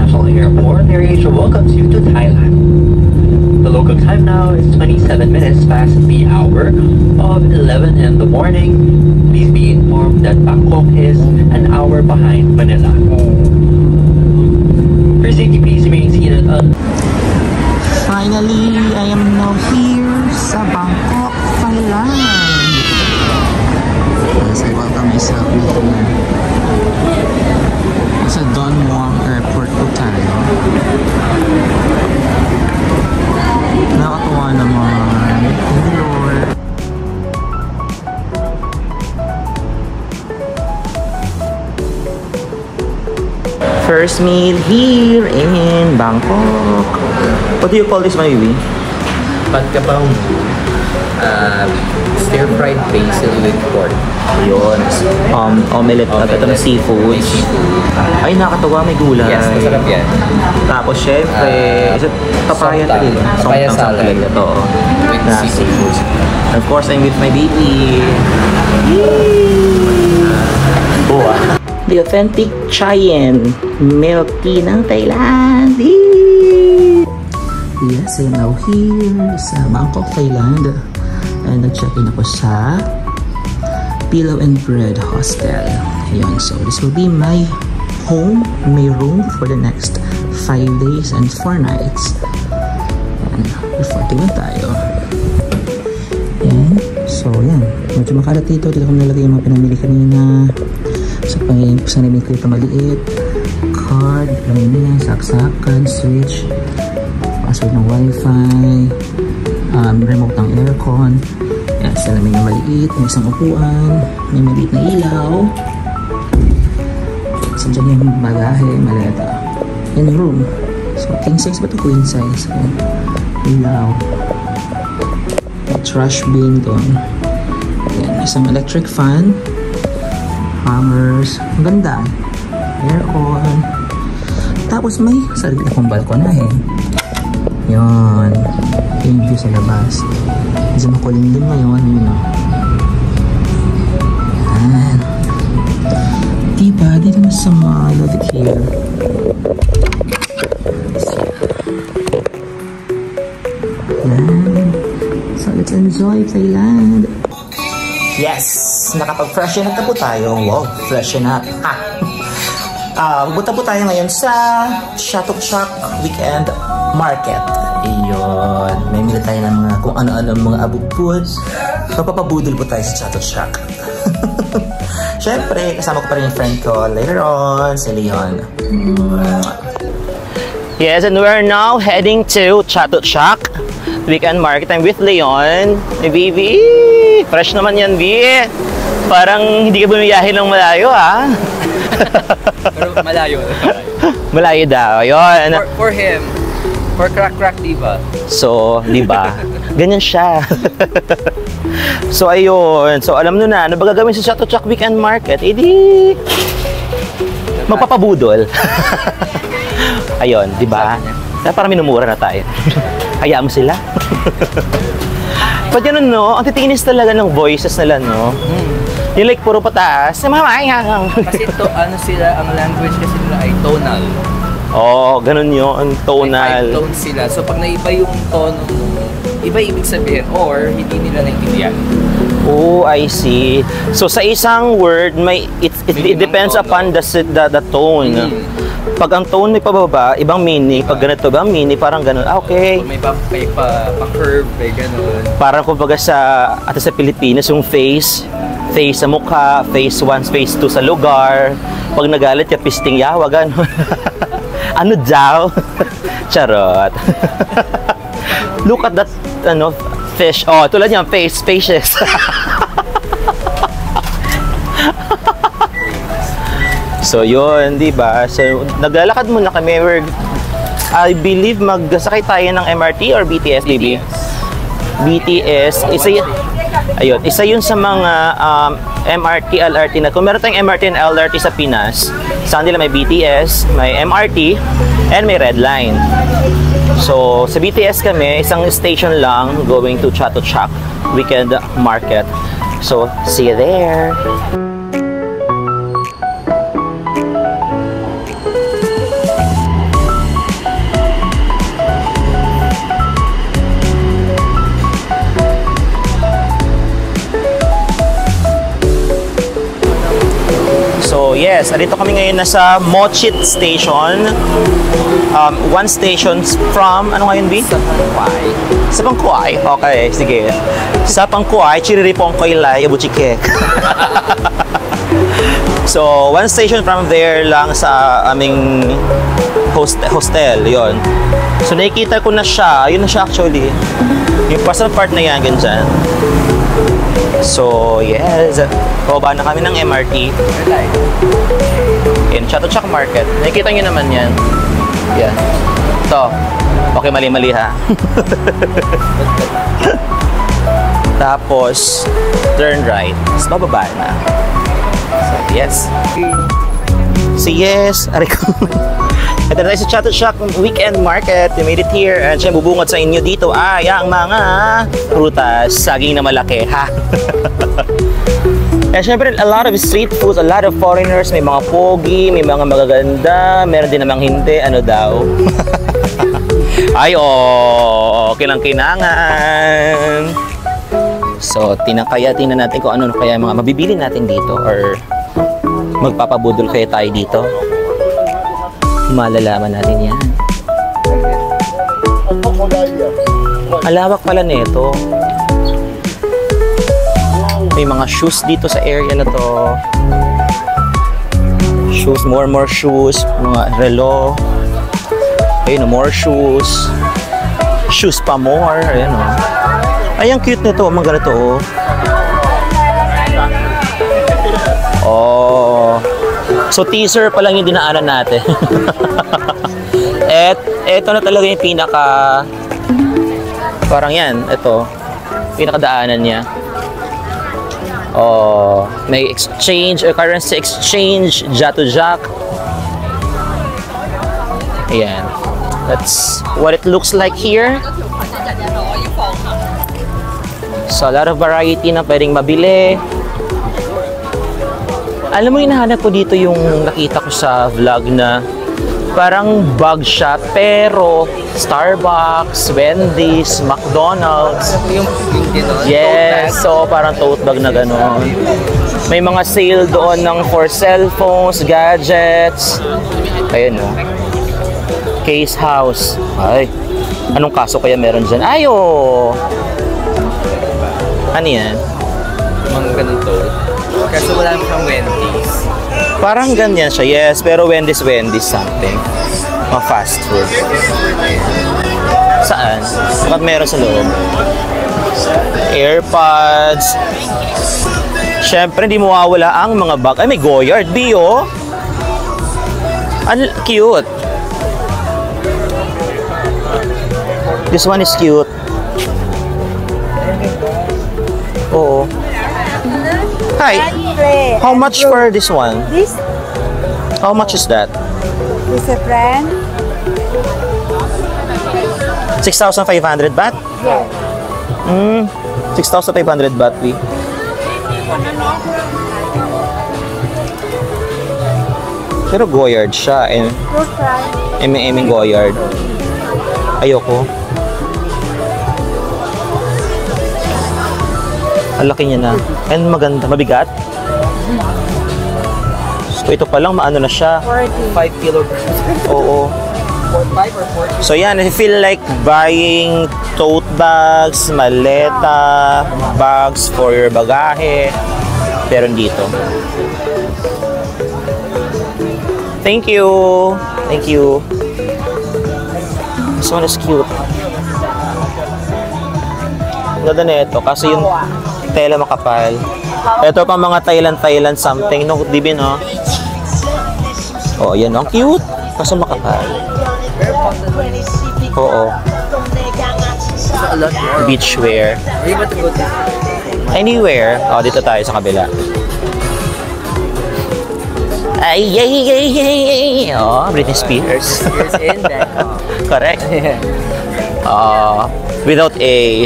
International Airport, AirAsia welcomes you to Thailand. The local time now is 27 minutes past the hour of 11 in the morning. Please be informed that Bangkok is an hour behind Manila. For safety, please remain seated on... Finally, I am now here sa Bangkok, Thailand. Yes, I welcome myself sa Don Muang Airport po tayo. Nakakatuwa naman. Thank you, Lord. First meal here in Bangkok. What do you call this, my baby? Pad Kapaw. Stir-fried basil with pork. Yun. Omelette. Ito na seafood. Ay, nakakatawa. May gulay. Yes, masarap yan. Tapos, syempre, papaya ito din. Papaya salad. Ito. With seafood. And of course, I'm with my baby. Boa. The authentic Chayen milk tea ng Thailand. Yes, I'm now here sa Bangkok, Thailand. And nag-check-in ako sa Pillow and Bread Hostel. Ayan, so this will be my home, my room for the next 5 days and 4 nights. Ayan, before tingnan tayo. Ayan, so yan. Medyo makalat dito. Dito ko nalagay yung mga pinamili kanina. Sa namin ko ito maliit. Card, laminin, saksakan, switch, password ng wifi, remote ng aircon. Yan, sa namin na maliit, may isang upuan, may maliit na ilaw. So dyan yung bagahe, maleta. Yan yung room. So king size ba ito? Queen size. Yan. Ilaw. May trash bin doon. Yan, isang electric fan. Hangers. Ang ganda. Aircon. Tapos may sarili akong balkonahe. Yun. Yung view sa labas. Medyo makulimlim ngayon. Yun o. Yan. Diba? Dito na sa mall. Love it here. Yan. So let's enjoy Thailand. Yes! Nakapag-freshen up na po tayo. Wow, freshen up. Pupunta po tayo ngayon sa Chatok Chak Weekend Market. Iyon. May mili tayo ng mga kung ano-ano mga abupod. Papapabudol po tayo sa Chatok Chak. Siyempre, kasama ko pa rin yung friend ko later on, si Leon. Yes, and we're now heading to Chatok Chak Weekend Market. I'm with Leon. Hey, baby! Fresh naman yan, B. Parang hindi ka bumiyahe ng malayo, ha? Pero malayo. Malayo daw. Yun. For him. For crack, diba? So, diba? Ganyan siya. So, ayun. So, alam nyo na, ano ba gagawin sa Chatok Chak Weekend Market? Eh, di... magpapabudol. Ayun, diba? Parang minumura na tayo. Hayaan mo sila. Pag ganun, no? Ang titiinis talaga ng voices nila, no? Yung like, puro pataas. Kasi to, ano sila, ang language kasi nila ay tonal. Oo, ganun yun. Tonal. May 5 tones sila. So, pag naiba yung tono, iba ibig sabihin, or hindi nila naintindihan. Oh, I see. So, sa isang word, it depends upon the tone. Pag ang tone may pababa, ibang meaning. Pag ganito, ibang meaning. Parang ganun. Ah, okay. May pa-curve, may ganun. Parang kumbaga sa Pilipinas, yung face sa mukha, face 1, face 2 sa lugar. Pag nagalit ka, pisting yawa, gano'n. Ano daw? Charot. Look at that, fish. Oh, tulad niyan, faces. So, yun, di ba? So, naglalakad muna kami. I believe magsakay tayo ng MRT or BTS, baby? BTS. Isa yun sa mga MRT, LRT na. Kung meron tayong MRT and LRT sa Pinas, sa kanila may BTS, may MRT, and may Red Line. So, sa BTS kami, isang station lang going to Chatok Chak Weekend Market. So, see you there! yes, dito kami ngayon nasa Mochit Station. One station from, ano ngayon, B? Sa Pangkuay. Sa Pangkuay? Okay, sige. Sa Pangkuay, Chiriripong Koylay, Abuchike. So, one station from there lang sa aming hostel, yon. So, nakikita ko na siya. Yun na siya actually. Yung pasang part na yan, ganyan. So, yes. Baba na kami ng MRT. In Chatuchak Market. Nakikita nyo naman yan. Yan. Ito. Okay, mali-mali ha. Tapos, turn right. Tapos, bababa na. So, yes. So, yes. Aray ko. Ito na tayo sa Chatuchak Weekend Market. We made it here. And siya bubungad sa inyo dito ay ang mga prutas, saging na malaki, ha? And syempre, a lot of street foods, a lot of foreigners. May mga pogi, may mga magaganda, meron din namang hindi. Ano daw? Ay, kinang-kinangan. So, tingnan natin kung ano kaya mga mabibili natin dito or magpapabudol kaya tayo dito. Malalaman natin yan. Malawak pala nito. May mga shoes dito sa area na to. Shoes, more shoes. Mga relo. Ayun, more shoes. Shoes pa more. Ayan o. Ay, ang cute nito. Mga ganito o. Oh. So, teaser pa lang yung dinaanan natin. Eto na talaga yung pinaka... Parang yan. Ito. Pinakadaanan niya. Oh, may exchange or currency exchange, Chatuchak. Ayan. That's what it looks like here. So, a lot of variety na pwedeng mabili. Alam mo, hinahanap ko dito yung nakita ko sa vlog na parang bag shop, pero Starbucks, Wendy's, McDonald's. Yes, so parang tote bag na gano'n. May mga sale doon ng for cellphones, gadgets. Ayun o. Case house. Ay, anong kaso kaya meron dyan? Ayo! Ano yan? Mga ganito. Kasi wala naman siyang Wendy's. Parang ganyan siya, yes. Pero Wendy's something. Mga fast food. Saan? Bakit meron sa loob? AirPods. Siyempre, hindi mawawala ang mga bag. Ay, may Goyard. Bio. Ano, cute. This one is cute. Oo. Hi. How much for this one? This How much is that? is a friend. 6,500 baht? Yes. 6,500 baht, we. Pero Goyard siya. Fruit fry. Eming Goyard. Ayoko. Ang laki niya na. And maganda. Mabigat. So, ito pa lang, maano na siya. 5 kilograms. Oo. 5 or 40. So, yan. If you feel like buying tote bags, maleta, bags for your bagahe, meron dito. Thank you. Thank you. This one is cute. Ganda na ito. Kasi yung tela makapal. Ito pa mga Thailand something. No, di ba, no? Oh, yan. Ang cute. Kasi makapal. Oo. A lot more. Beachwear. Are you about to go to? Anywhere. Oh, dito tayo sa kabila. Ay. Oh, Britney Spears. Years in Bangkok. Correct. Without a...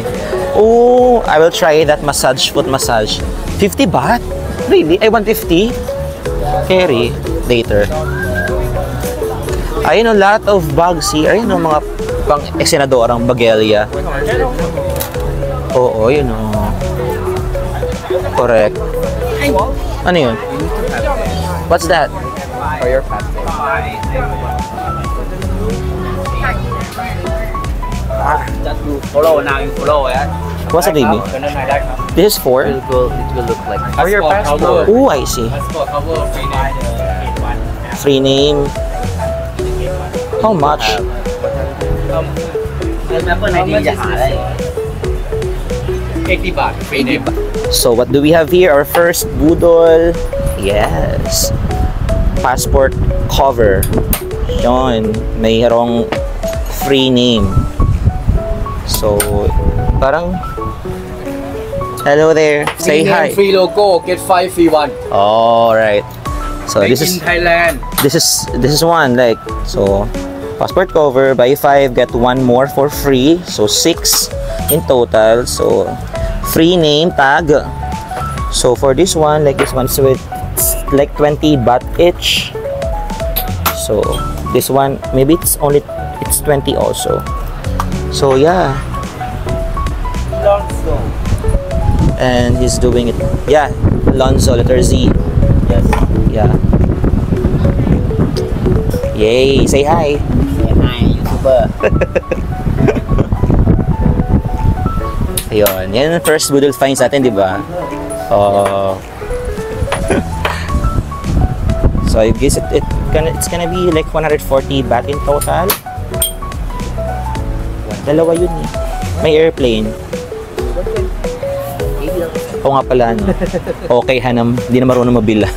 Oh, I will try that massage, foot massage. 50 baht? Really? Ay, 150? Carry. Later. Ayun, a lot of bags here. Ayun, mga pang senadorang bagelya. Oo, yun o. Correct. Ano yun? What's that? For your passport. Follow now, you follow it. What's the baby? This is 4? It will look like for your passport. Oh, I see. Free name. How much? Free name. So what do we have here? Our first budol. Yes. Passport cover. Yon. Mayroong free name. So, parang hello there. Say hi. Free logo, get 5 free 1. All right. So Made this is in Thailand. this is one, like, so passport cover, buy 5 get 1 more for free, so 6 in total. So free name tag. So for this one, like this one's with like 20 baht each. So this one maybe it's 20 also. So yeah, and he's doing it. Yeah, Lonzo, letter Z. Yes. Yeah. Yay! Say hi. Say hi, YouTuber. Ayun. Yan ang first budol finds natin, di ba? So I guess it's gonna be like 140 baht in total. Dalawa yun eh. May airplane. Oo nga pala, no? Okay, Hanam. Hindi na marunong mabilang.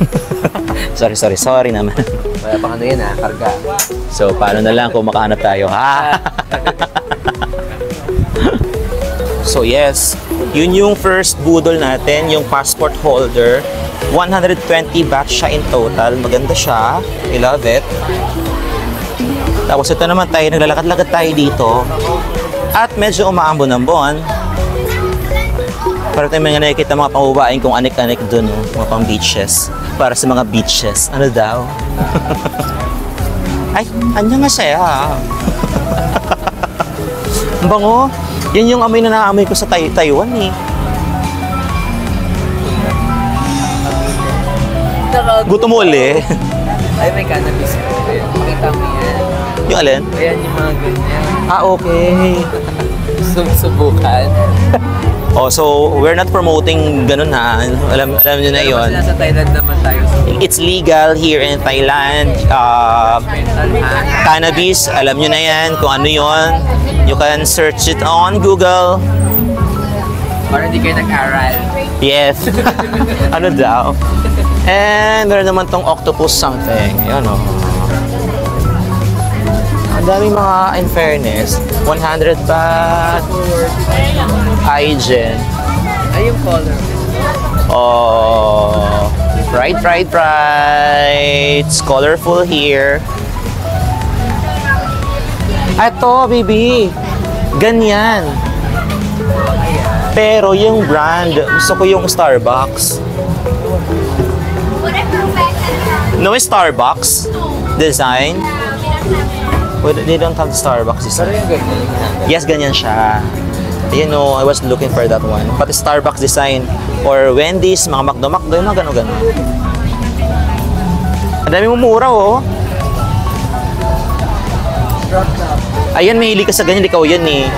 sorry naman. Wala pa ano yan ha, karga. So, paano na lang kung makahanap tayo, ha? So, yes. Yun yung first budol natin, yung passport holder. 120 baht siya in total. Maganda siya. I love it. Tapos ito naman tayo, naglalakad-lakad tayo dito. At medyo umaambon-ambon. Para tayo mga nakikita mga pambabaeng kung anik-anik dun, no? Mga pang beaches. Para sa mga beaches. Ano daw? Ay, anya nga siya. Ang bango. Yan yung amoy na naamoy ko sa Taiwan eh. Gutom mo uli. Ay, may cannabis ko. Pakita mo yan. Yung alin? Ayan yung mga ganyan. Ah, okay. Subukan. Oh, so we're not promoting ganun ha. Alam niyo na yon. Nasa Thailand naman tayo. So It's legal here in Thailand. Cannabis, alam niyo na yan kung ano yon. You can search it on Google. para hindi kayo nag-aral. Yes. Ano daw? And meron naman tong octopus something. Yan o. Ang daming mga, in fairness, 100 baht. Hygiene. Ay, yung color. Oh, right. It's colorful here. Ito, baby. Ganyan. Pero yung brand, gusto ko yung Starbucks. No, Starbucks design. Well, they don't have Starbucks design. Pero yung ganyan. Yes, ganyan siya. You know, I was looking for that one. Pati Starbucks design or Wendy's, mga McDo, yung mga gano'n. Ang dami mo mura, oh. Ayan, may hili ka sa ganyan, ikaw yan eh.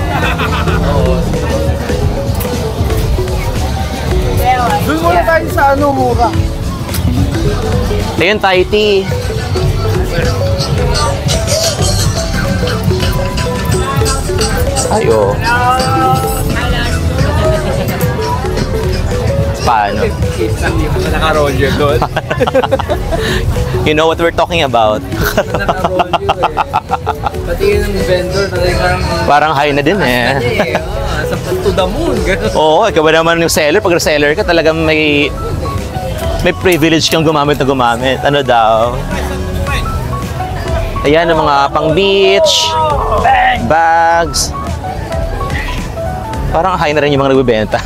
Doon muna tayo sa ano, mura. Ayun, Thai tea. Ayo. Paano? Naka-roll doon. You know what we're talking about. Naka-roll eh. Pati yun ang vendor, Parang high na din eh. Sa to the moon. Oo, ikaw ba naman yung seller? Pag reseller ka, talagang may privilege kang gumamit na gumamit. Ano daw? Ayan, ang mga pang beach, bags. Parang high na rin yung mga nagbibenta.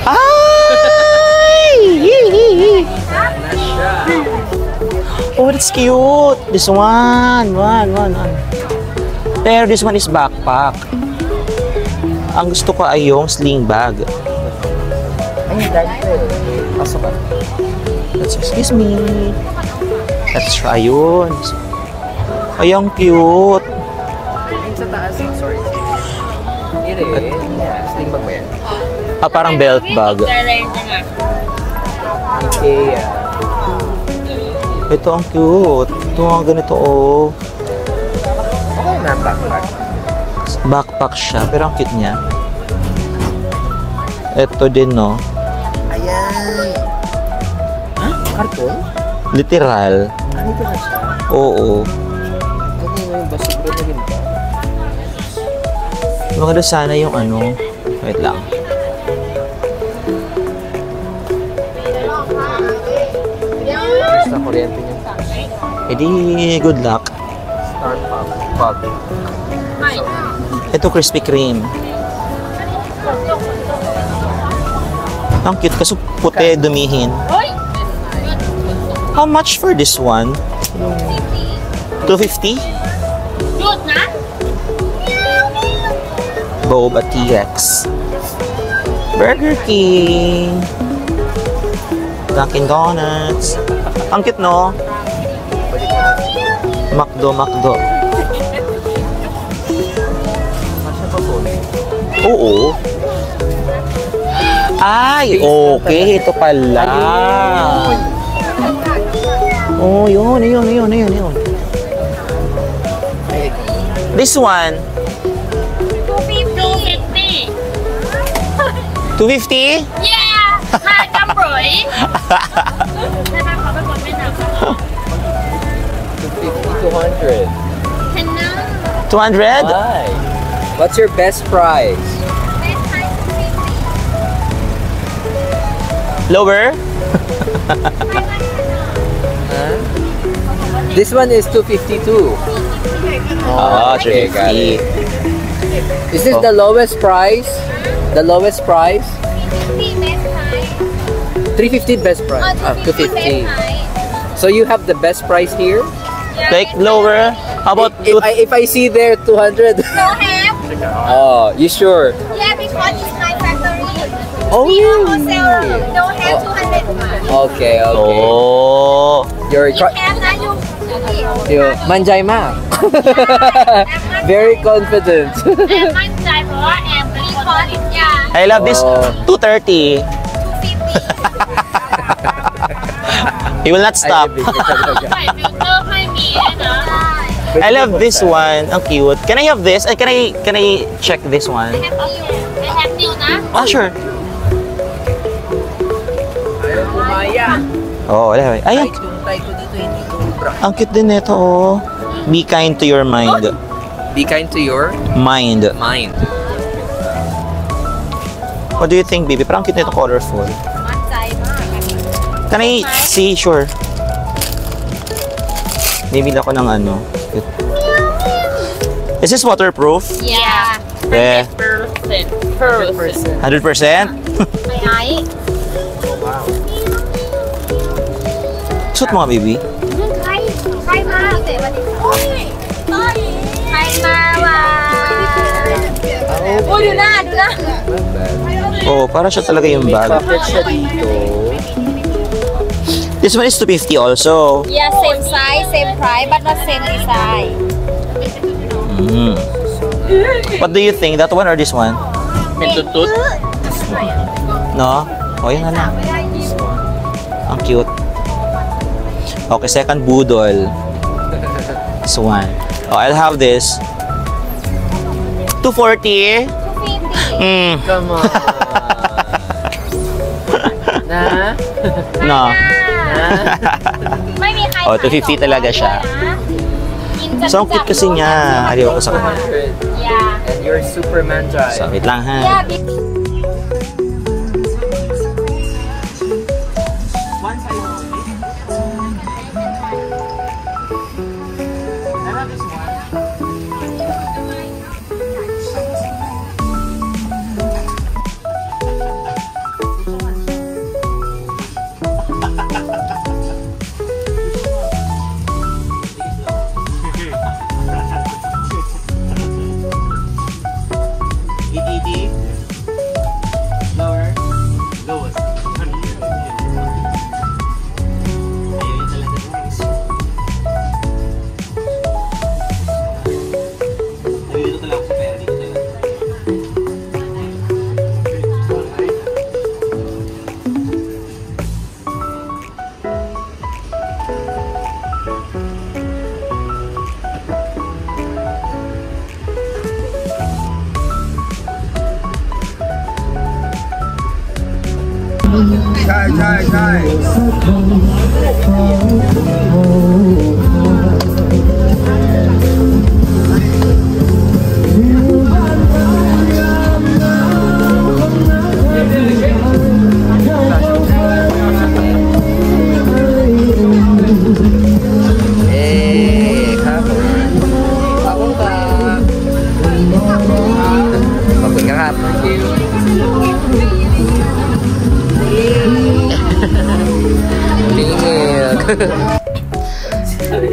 Ay! Oh, that's cute. This one. Pero this one is backpack. Ang gusto ko ay yung sling bag. Ay, dad. Pasok ka. Excuse me. Let's try yun. Ay, ang cute. Yung sa taas, sorry. Ire, sling bag ba yan? Ah, parang belt bag. Ikea. Ito ang cute. Ito ang ganito, oh. Okay na, backpack. Backpack siya, pero ang cute niya. Ito din, no? Ayan. Ha? Karton? Literal. Ito na siya. Oo. Kasi yung basura na rin ba? Maganda sana yung ano. Wait lang. Basta kuryente niya. Edi, good luck. Start pop. Ito, Krispy Kreme. Ang cute kasi puti, dumihin. How much for this one? 250? Boba TX. Burger King. Dunkin' Donuts. Ang cute, no? McDo. Oo. Ay, okay. Ito pala. Oh, yun. This one. 250? Yeah! 500 200. 200? Why? What's your best price? Lower? Huh? This one is 252. Oh, okay, got 350. it. Is this the lowest price? The lowest price? 350 best price. 250. So you have the best price here? Like lower? How about If I see there 200? No have? Oh, you sure? Yeah, because it's my factory. Oh, We are really? wholesaler. No have 200 Okay. Oh. You're You have na you. manjay ma. Very confident. Emมั่นใจเพราะว่าแอมเป็นคนผลิตยา I love this. Oh. 230. He will not stop. ใส่ฟิลเตอร์ให้มีด้วยนะ I love this one. Ang cute. Can I have this? Can I check this one? I have new นะ Ah, sure. Ayaw pumaya. Oh, wala. Ay, Kahit ko dito, hindi tumubra. ang cute din nito, oh. Be kind to your mind. Be kind to your Mind. mind. What do you think, baby? Parang cute nito, colorful. มั่นใจมาก Can I see? Sure. Bibili ako ng ano. Is this waterproof? Yeah. Yeah. 100%. 100%? ไอ้ Suot mo nga, baby. ใครมาเสร็จวันนี้ใครมาวะโอ้ดูหน้า Oh, para siya talaga yung bag. Pocket siya dito. This one is 250 also. Yeah, same size, same price, but not same design. Mm. What do you think? That one or this one? Pintutut. No? Oh, yun na lang. Ang cute. Okay, second budol. This one. Oh, I'll have this. 240. 250. Mm. Come on. Na? No. ไม่มีใคร Oh, 250 talaga siya. So, ang cute kasi niya. Ayaw ko sa kanya. 200. Yeah. And you're Superman drive. So, wait lang ha. Yeah,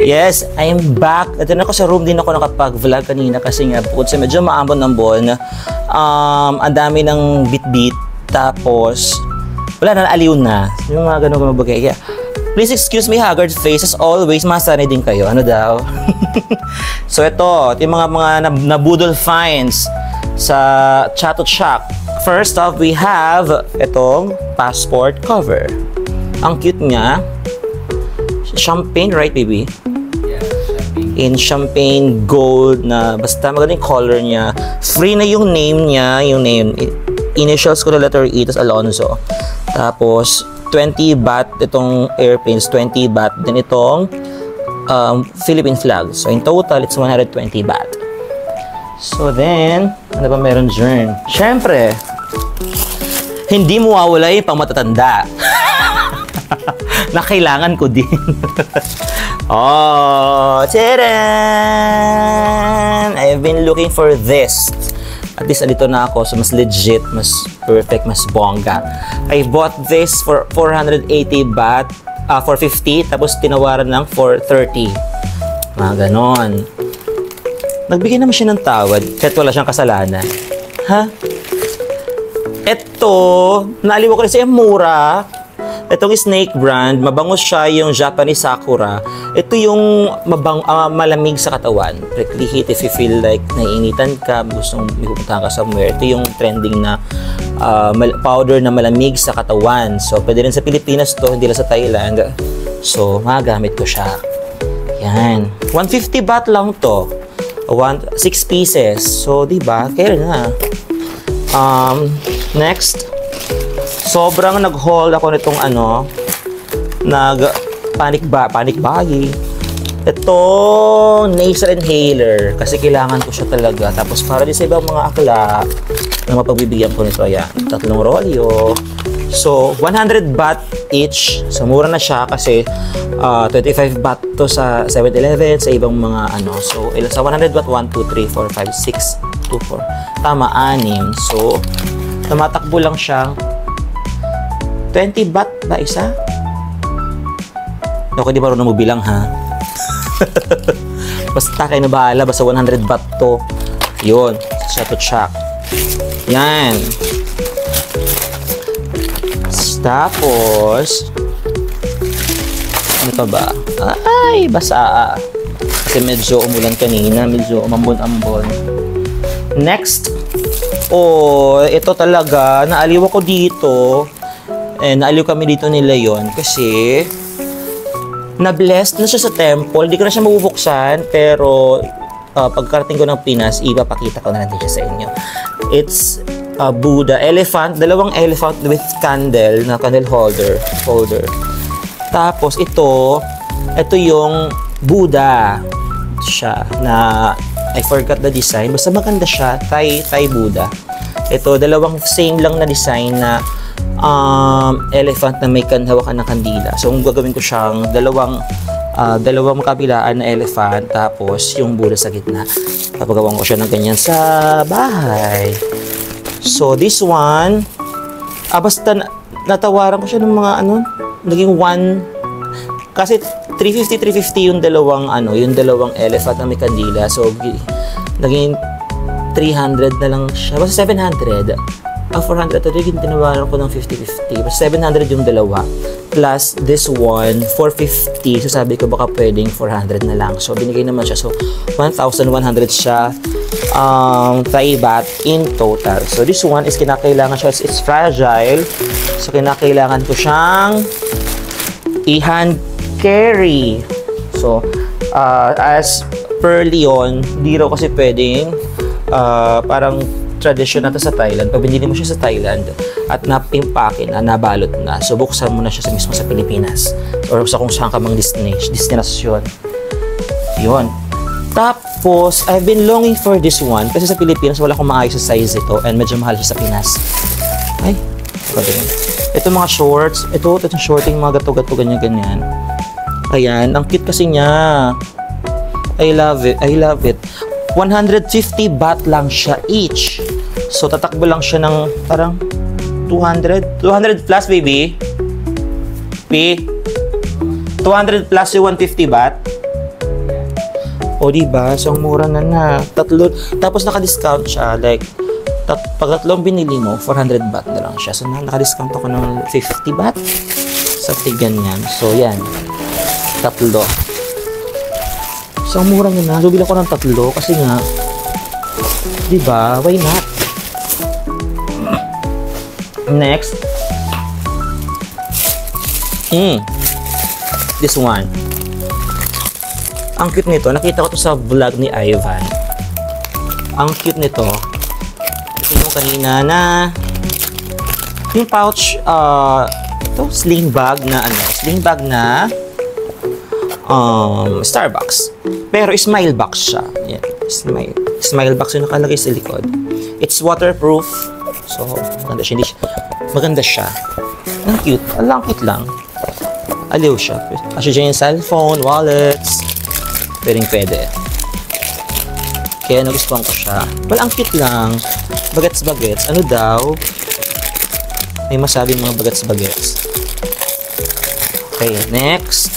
Yes, I'm back. Ito na ako sa room, din ako nakapag-vlog kanina kasi nga bukod sa medyo maambon ng buwan, ang dami ng bit-bit, tapos wala na, aliw na. Yung mga ganun kumabagay. Yeah. Please excuse me, haggard face. As always, masanay din kayo. Ano daw? So ito yung mga nabudol finds sa Chato Shack. First off, we have itong passport cover. Ang cute niya. Champagne, right baby? In champagne gold na basta magandang color niya. Free na yung name niya, yung name initials ko na letter E, tas Alonzo. Tapos 20 baht itong airplanes, 20 baht din itong Philippine flag. So in total it's 120 baht. So then, ano ba meron dyan? Syempre, hindi mo mawawala yung pang matatanda. Na kailangan ko din. Oh, tadaan! I've been looking for this. At least alito na ako, so mas legit, mas perfect, mas bongga. I bought this for 480 baht, 450, tapos tinawaran ng 430. Mga ganon. Nagbigay naman siya ng tawad, kahit wala siyang kasalanan. Ha? Eto, naaliw ko rin siya, mura. Itong Snake brand, mabango siya, yung Japanese Sakura. Ito yung malamig sa katawan. Prickly heat if you feel like naiinitan ka, gustong pupuntahan ka somewhere. Ito yung trending na powder na malamig sa katawan. So, pwede rin sa Pilipinas to, hindi lang sa Thailand. So, magagamit ko siya. Yan. 150 baht lang to. 6 pieces. So, diba? Kaya na. Next. Sobrang nag-haul ako nitong panic baggy. Ito, nasal inhaler. Kasi kailangan ko siya talaga. Tapos para din sa ibang mga akla na mapagbibigyan ko nito. Ayan, 3 rolyo. So, 100 baht each. So, mura na siya kasi 25 baht to sa 7-Eleven, sa ibang mga So, sa 100 baht, 1, 2, 3, 4, 5, 6, 2, 4. Tama, 6. So, tumatakbo lang siyang 20 baht ba isa? Okay, di ba rin bilang ha? Basta kayo na bahala, basta 100 baht to. Yun, sa Chato Shack. Yan. Tapos, ano pa ba? Ay, basa. Kasi medyo umulan kanina, medyo umambon-ambon. Next. Ito talaga, naaliw ako dito. Naaliw kami dito nila yon kasi na-blessed na siya sa temple. Hindi ko na siya mabubuksan, pero pagkarating ko ng Pinas, ipapakita ko na natin siya sa inyo. It's a Buddha elephant, dalawang elephant with candle na candle holder. Tapos ito yung Buddha siya na I forgot the design, basta maganda siya. Thai Buddha. Ito, dalawang same lang na design na elephant na may hawakan ng kandila. So, ang gagawin ko siyang dalawang kabilaan na elephant, tapos yung Buddha sa gitna. Papagawan ko siya ng ganyan sa bahay. So, this one, basta natawaran ko siya ng mga naging 1, kasi 350 yung dalawang elephant na may kandila. So, naging 300 na lang siya. Basta 700. 400 ito rin, tinawaran ko ng 50-50. Basta 700 yung dalawa. Plus this one, 450. So sabi ko baka pwedeng 400 na lang. So binigay naman siya. So 1,100 siya. Thai baht in total. So this one is kinakailangan siya. It's fragile. So kinakailangan ko siyang i-hand carry. So as per Leon, di raw kasi pwedeng parang tradisyon na to sa Thailand. Pag binili mo siya sa Thailand at na-impake na, nabalot na, so buksan mo na siya mismo sa Pilipinas or sa kung saan ka mang destinasyon. Yun. Tapos, I've been longing for this one kasi sa Pilipinas wala akong maayos sa size ito and medyo mahal siya sa Pinas. Ay, ito mga shorts. Ito shorting, mga gato-gato, ganyan-ganyan. Ayan, ang cute kasi niya. I love it. 150 baht lang siya each. So, tatakbo lang siya ng parang 200 plus, baby. P. 200 plus yung 150 baht. O, diba? So, ang mura na. Tatlo. Tapos, naka-discount siya. Like, pag tatlong binili mo, 400 baht na lang siya. So, naka-discount ako ng 50 baht. Sa ganyan. So, yan. Tatlo. So, ang mura na. So, bilang ko ng tatlo. Kasi nga, diba? Why not? Next. This one. Ang cute nito. Nakita ko to sa vlog ni Ivan. Ang cute nito. Ito yung kanina na yung pouch, ito, sling bag na Starbucks. Pero smile box siya. Yan. Smile box yung nakalagay sa likod. It's waterproof. So, maganda siya. Ang cute. Ang cute lang. Aliw siya. Kasi dyan yung cellphone, wallets. Pwede. Kaya nagustuhan ko siya. Well, ang cute lang. Bagets. Ano daw? May masabing mga bagets. Okay, next.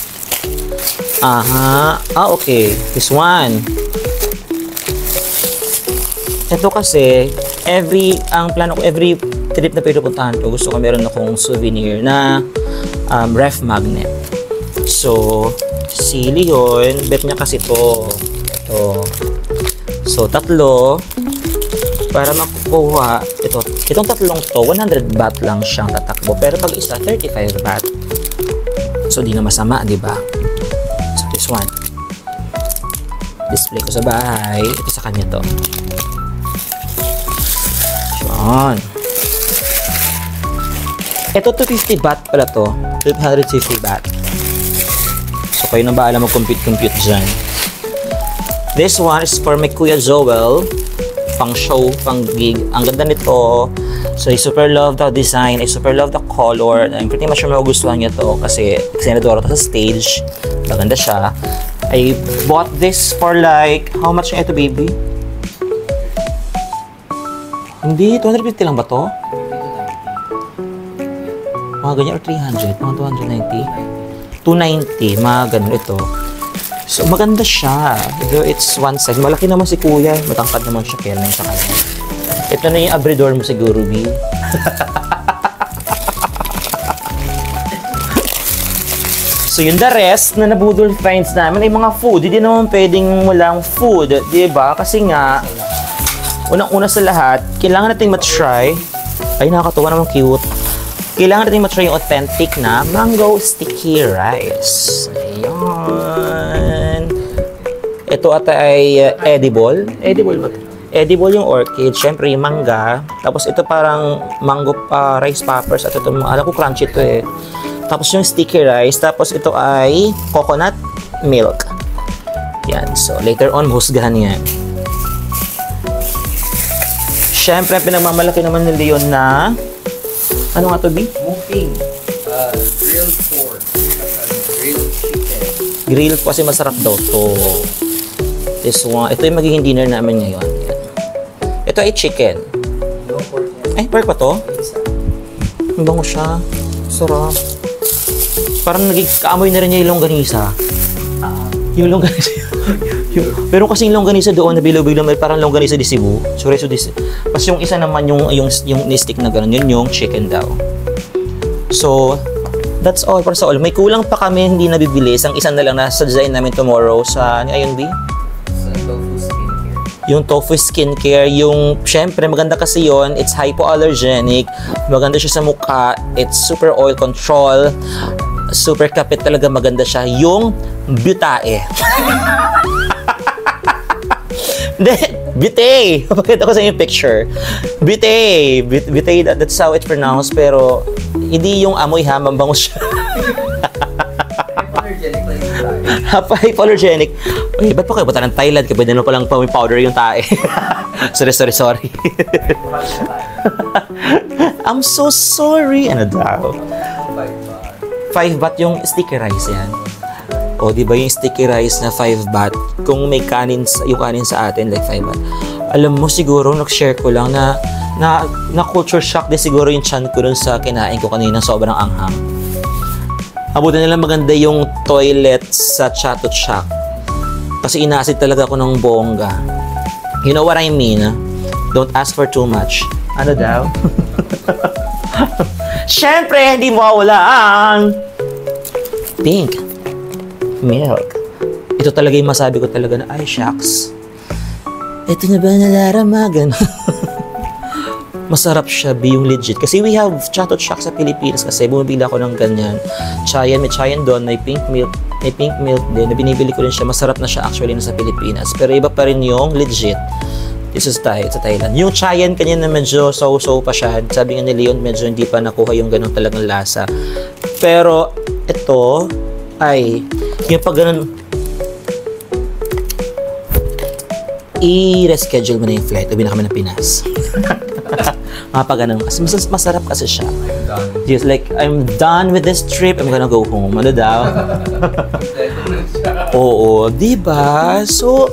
Okay. This one. Ito kasi, ang plano ko, every trip na pinupuntahan ko, gusto ko meron akong souvenir na ref magnet. So, sili yun. Bet niya kasi ito. So, tatlo. Para makukuha, itong tatlong to, 100 baht lang siyang tatakbo. Pero pag isa, 35 baht. So, di na masama, di ba? So, this one. Display ko sa bahay. Ito sa kanya to. Yun. Ito, 250 baht pala to. 250 baht. So, kayo na ba alam mag-compute dyan? This one is for my Kuya Joel. Pang show, pang gig. Ang ganda nito. So, I super love the design. I super love the color. I'm pretty much magugustuhan niya to kasi senadora to sa stage. Maganda siya. I bought this for like, how much nga ito, baby? Hindi, 250 lang ba to? Mga ganyan or 300? Mga 290? 290, mga ganun ito. So, maganda siya. It's one size. Malaki naman si Kuya. Matangkad naman siya. Kaya lang sa kanya. Ito na yung abridor mo siguro, B. So, yung the rest na nabudol finds namin ay mga food. Hindi naman pwedeng walang food. Diba? Kasi nga, unang-una sa lahat, kailangan natin matry. Ay, nakakatuwa naman, cute. Kailangan natin matry yung authentic na mango sticky rice. Ayan. Ito ata ay edible. Edible ba? Edible yung orchid. Siyempre yung mangga. Tapos ito parang mango rice poppers. At ito, alam ko crunchy ito eh. Tapos yung sticky rice. Tapos ito ay coconut milk. Yan. So later on, husgahan yan. Siyempre, pinagmamalaki naman ni Leon na ano nga to, B? Moving. Grilled pork. Grilled chicken. Grilled kasi masarap daw to. This one. Ito yung magiging dinner namin ngayon. Yan. Ito ay chicken. No pork. Ay, pork pa to? Ang bango siya. Sarap. Parang nagkaamoy na rin niya yung longganisa. Yung longganisa. Pero kasi yung longganisa doon na bilo-bilo, parang longganisa di Cebu. Chorizo di Cebu. Tapos yung isa naman yung stick na gano'n, yun yung chicken daw. So, that's all for sa all. May kulang pa kami hindi nabibili. Ang isa na lang nasa design namin tomorrow sa ayun, B? Sa tofu skincare. Yung tofu skincare, yung syempre maganda kasi yon, it's hypoallergenic, maganda siya sa mukha, it's super oil control, super kapit talaga, maganda siya. Yung Butae. Hindi, bitay. Pakita ko sa inyo yung picture. Bitay. Bitay, that's how it's pronounced. Pero, hindi yung amoy ha, mambangus siya. Hypoallergenic like tayo. Hypoallergenic. Uy, ba't pa kayo punta ng Thailand? Kaya pwede na palang powder yung tae. sorry. I'm so sorry. Ano daw? 5 baht yung sticky rice yan. O, di ba yung sticky rice na 5 baht? Kung may kanin, yung kanin sa atin, like 5 baht. Alam mo, siguro, nag-share ko lang na culture shock din siguro yung chan ko dun sa kinain ko kanina, sobrang anghang. Abuti na lang maganda yung toilet sa Chatot Shack. Kasi inasid talaga ako ng bongga. You know what I mean? Don't ask for too much. Ano daw? Siyempre, hindi mawawala ang pink milk. Ito talaga yung masabi ko talaga na, ay, shucks. Ito na ba nalaramagan? Masarap siya, yung legit. Kasi we have Chatot Shack sa Pilipinas kasi bumibili ako ng ganyan. Chayan, may chayan doon, may pink milk din. Na binibili ko rin siya. Masarap na siya actually na sa Pilipinas. Pero iba pa rin yung legit. This is sa Thailand. Yung chayan kanya na medyo so-so pa siya. Sabi nga ni Leon, medyo hindi pa nakuha yung ganun talagang lasa. Pero ito ay yung pag ganun i-reschedule mo na yung flight. Uwi na kami ng Pinas. Mapaganon kasi. Masarap kasi siya. Just like, I'm done with this trip. I'm gonna go home. Ano daw? Oo, diba? So,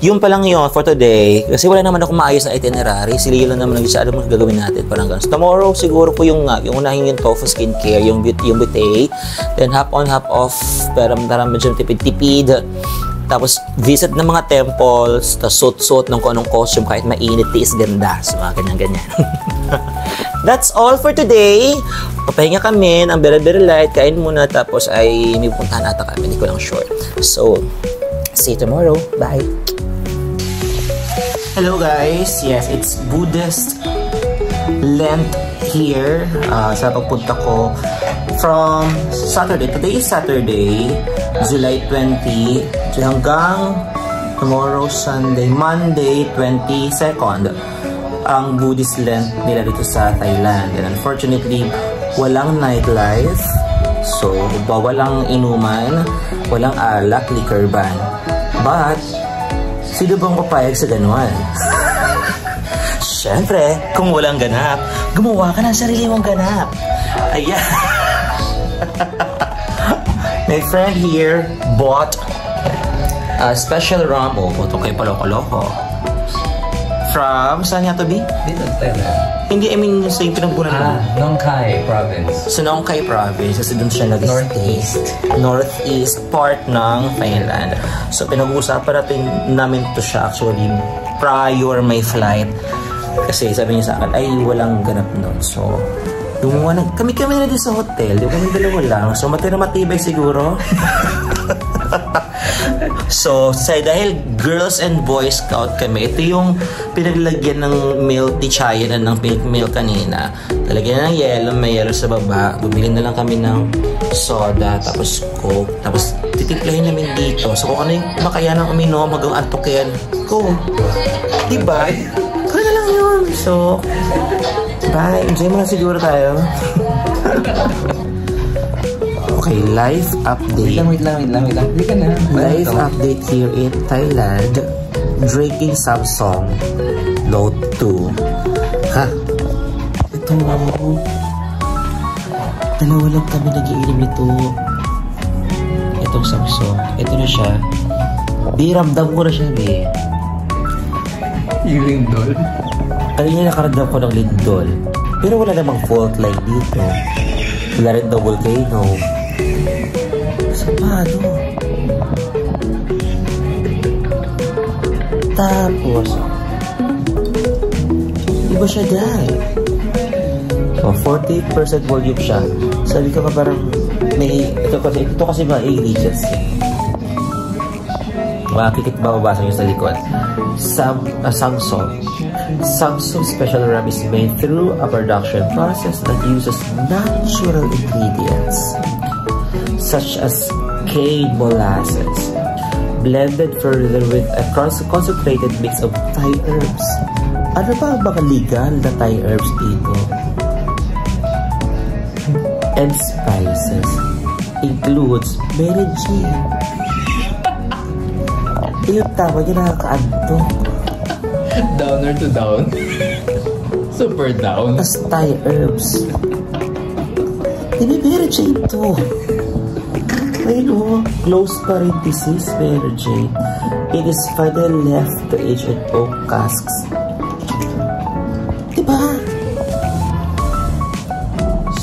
yung pa lang yun for today. Kasi wala naman ako maayos na itinerary. Si Leo lang naman nag-isa. Alam mo gagawin natin. Parang ganun. So, tomorrow, siguro po yung unahin yung tofu skincare, yung butey. Then, hop on, hop off. Pero medyo tipid-tipid. Tapos, visit ng mga temples, tapos suot-suot ng kung anong costume, kahit mainit, tiis, ganda. So, mga ganyan-ganyan. That's all for today. Papahinga kami ng very light, kain muna, tapos ay may puntahan ata kami, hindi ko lang sure. So, see you tomorrow. Bye! Hello guys! Yes, it's Buddhist Lent here sa pagpunta ko from Saturday. Today is Saturday, July 20, hanggang tomorrow, Sunday, Monday, 22nd, ang Buddhist Lent nila dito sa Thailand. And unfortunately, walang nightlife. So, walang inuman, walang alak, liquor ban. But, sino bang papayag sa ganuan? Siyempre, kung walang ganap, gumawa ka ng sarili mong ganap. Ayan. My friend here bought a special rum. Oh, ito kay Paloko-Loko. From, saan nga to be? Dito, Thailand. Hindi, I mean, sa yung pinagbunan mo. Nong Khai province. Sa Nong Khai province, kasi doon siya northeast part ng Thailand. So, pinag-uusapan namin to siya actually prior my flight. Kasi sabi niya sa akin, ay walang ganap nun. So, gumawa na, kami na din sa hotel. Yung kami dalawa lang. So, matibay siguro. So, dahil girls and boys scout kami, ito yung pinaglagyan ng milk ni Chayan ng pink milk kanina. Talagyan ng yellow, may yellow sa baba. Bumili na lang kami ng soda, tapos coke, tapos titimplahin namin dito. So, kung ano yung makayanang uminom hanggang antokin ko. Diba? Kaya na lang yun. So, bye. Enjoy mo na siguro tayo. Okay, live update. Wait lang. Hindi ka na. Live update here in Thailand. Drinking Samsung Note 2. Ha? Ito. Dalawa lang kami nag-iinom nito. Itong Samsung. Ito na siya. Ramdam ko na siya, eh. Yung lindol? Kanina nakaramdam ko ng lindol. Pero wala namang fault line dito. Wala rin daw volcano. So, paano? Tapos, iba siya dahil. So, 40% volume siya. Sabi ko ka parang may, ito kasi mga ingredients. Makikita mababasa nyo sa likod. Samsung special rum is made through a production process that uses natural ingredients such as cane molasses, blended further with a concentrated mix of Thai herbs. Ano ba ang mga legal na Thai herbs dito? And spices. Includes Mary Jane. Yung tama niya nakakaanto. Downer to down. Super down. Tapos Thai herbs. Hindi Mary Jane to. Ayun o, close parenthesis, Mary Jane. It is finally left to age in oak casks. Diba?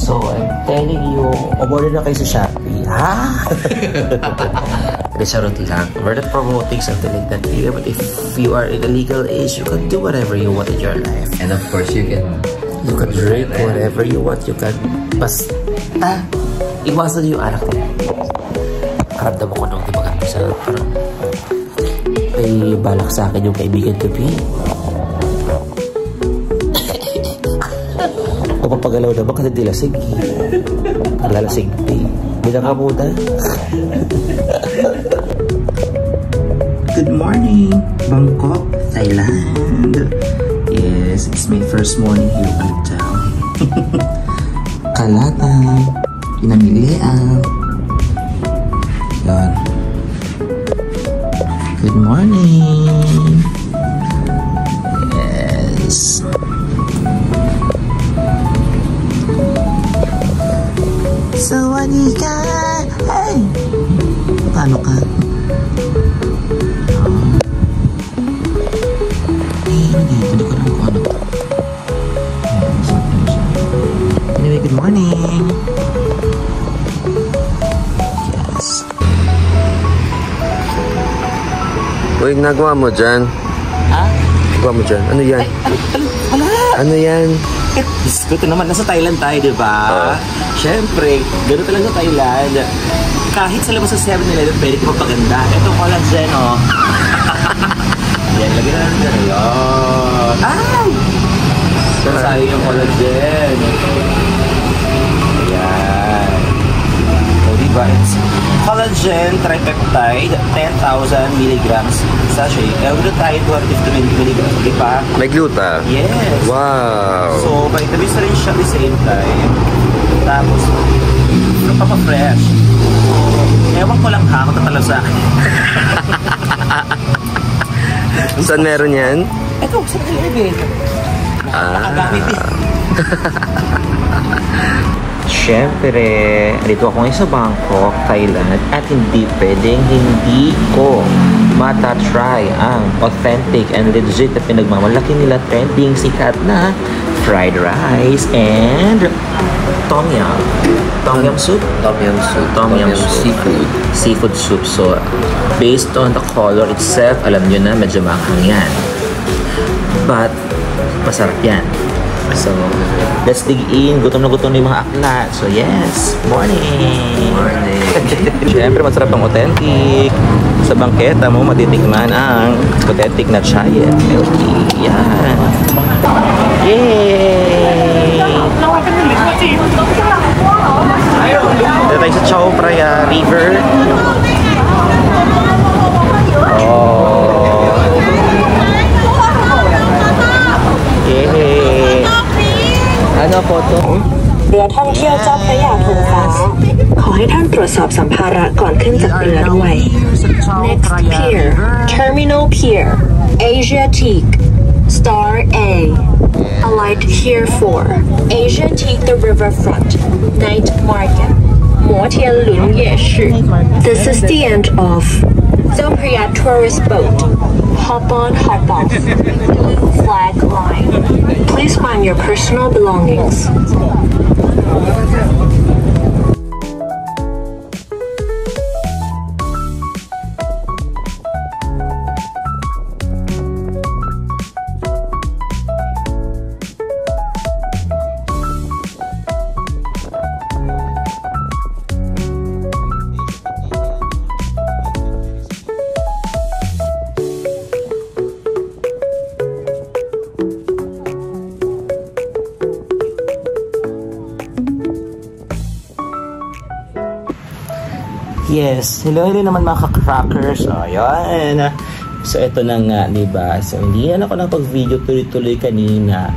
So, I'm telling you, umorder na kayo sa Shopee. Ha? Resarot lang. We're not promoting something like that here, but if you are in a legal age, you can do whatever you want in your life. And of course, you can drink whatever you want. You can basta iwasan yung anak mo. Karamdam ako nung dibagan sa parang may balak sa akin yung kaibigan ko, P. Papagalaw na ba kasi dilasig? Lalasig, P. Binakamuta. Good morning, Bangkok, Thailand. Yes, it's my first morning here on the town. Kalatan, Pinamilian. Yan. Good morning. Yes. Sawadee ka. Hey! Paano ka? Hindi ko alam kung ano to. Anyway, good morning. Yes. Uy, nagawa mo dyan? Ha? Nagawa mo dyan? Ano yan? Wala! Ano yan? Diyos ko, ito naman, nasa Thailand tayo, diba? Siyempre, gano'n talaga sa Thailand. Kahit sa labas sa 7-Eleven, pwede ko magpaganda. Ito, collagen, oh. Yan, lagyan na natin dyan. Ayan. Ay! Sasayo yung collagen. Ayan. O, diba? It's collagen tripeptide, 10,000 milligrams sachet. Glutathione, 250 milligrams. Diba? May gluta? Yes. Wow. So, vitamins na rin siya at the same time. Tapos, napaka-fresh. Ewan ko lang ha, kung tatalaw sa akin. Saan meron yan? Ito, sa Pilipin. Nakagamit eh. Siyempre, dito ako ngayon sa Bangkok, Thailand, at hindi pwedeng hindi ko matatry ang authentic and legit na pinagmamalaki nila trending sikat na fried rice and tom yum. Tom yum soup? Tom yum soup. Tom yum seafood. Seafood soup. So, based on the color itself, alam nyo na medyo maanghang yan. But, masarap yan. So, let's dig in. Gutom na yung mga aklat. So, yes. Morning! Morning. Siyempre, masarap ang authentic. Sa bangketa mo, matitikman ang authentic na chai and milk tea. Yan. Yay! Dito tayo sa Chao Phraya River. Oh. Yay! Ano photo? เรือท่องเที่ยวเจ้าพระยาธงฟ้าขอให้ท่านตรวจสอบสัมภาระก่อนขึ้นจากเรือด้วย Next pier Terminal Pier Asiatique Star A Alight here for Asiatique the Riverfront Night Market 摩天轮夜市 This is the end of Chao Phraya Tourist Boat Hop on, hop off Blue flag line Please mind your personal belongings Yes, hello naman mga ka-crackers. O, yun. So, ito na nga, diba? So, hindi yan ako pag-video tuloy-tuloy kanina.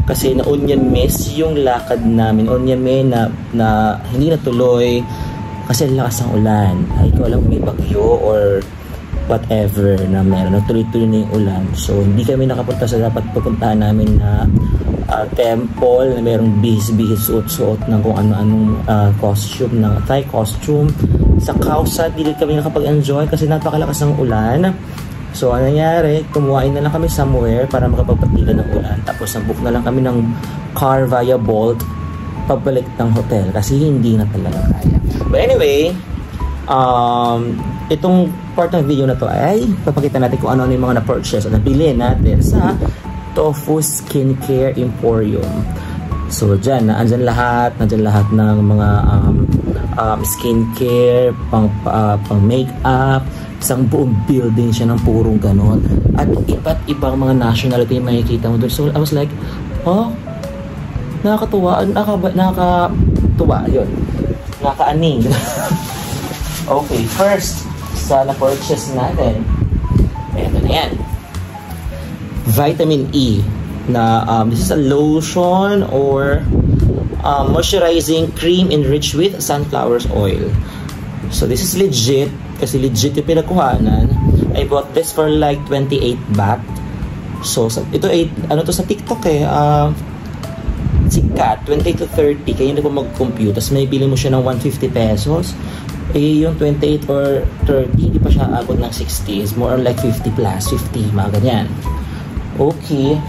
Kasi na-onion miss yung lakad namin. Onion may na hindi natuloy. Kasi lakas ng ulan. Ay, ko alam may bagyo or whatever na meron. Natuloy-tuloy na yung ulan. So, hindi kami nakapunta sa dapat pupuntahan namin na temple na merong bihis-bihis suot-suot ng kung ano-anong costume, ng Thai costume. Sa Khao Sat, hindi kami nakapag-enjoy kasi napakalakas ng ulan. So, ano nangyari? Kumuhain na lang kami somewhere para makapagpatilan ng ulan. Tapos, nag-book na lang kami ng car via Bolt pabalik ng hotel kasi hindi na talaga kaya. But anyway, itong part ng video na to ay papakita natin kung ano yung mga na-purchase o nabili natin sa Tofu Skincare Emporium. So, nandyan lahat ng mga skincare, pang makeup, isang buong building siya ng purong ganon. At iba't ibang mga nationality yung makikita mo doon. So, I was like, oh, nakakatuwa, yun. Nakakaaning. Okay, first, sa na-purchase natin, eto na yan. Vitamin E na this is a lotion or moisturizing cream enriched with sunflower oil. So this is legit kasi legit yung pinagkuhanan. I bought this for like 28 baht. So ito ay ano to sa TikTok sikat 20 to 30 kaya hindi ko mag-compute. Tapos may bili mo siya ng 150 pesos. Yung 28 or 30 hindi pa siya abot ng 60. It's more or like 50 plus 50 mga ganyan. Okay.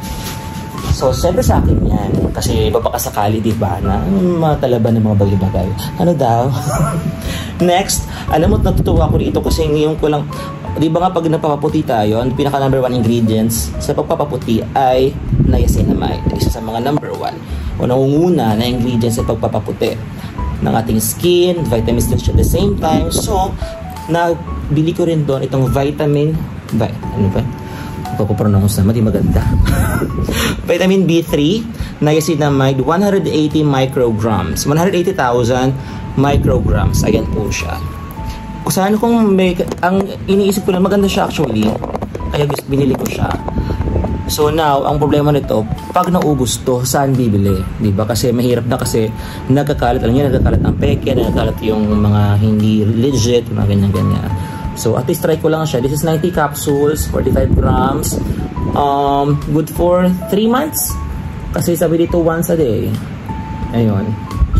So, siyempre sa akin yan. Kasi baka sakali, diba, na matalaban ng mga bagay-bagay. Ano daw? Next, alam mo, natutuwa ko dito kasi ngayon ko lang, di ba nga pag napapaputi tayo, ang pinaka number 1 ingredients sa pagpapaputi ay niacinamide. Isa sa mga number 1 o nangunguna na ingredients sa pagpapaputi ng ating skin, vitamins din siya at the same time. So, nabili ko rin doon itong vitamin, ano ba? Pagpapronounce na, mati maganda. Vitamin B3, niacinamide, 180 micrograms. 180,000 micrograms. Ayan po siya. Kung saan kung may, ang iniisip ko na maganda siya actually, kaya binili ko siya. So now, ang problema nito, pag naubos to, saan bibili? Diba? Kasi mahirap na kasi nagkakalat, alam niyo, nagkakalat ang peke, nagkakalat yung mga hindi legit, mga ganyan-ganyan. So, at least try ko lang siya. This is 90 capsules, 45 grams. Good for 3 months. Kasi sabi dito once a day. Ayun.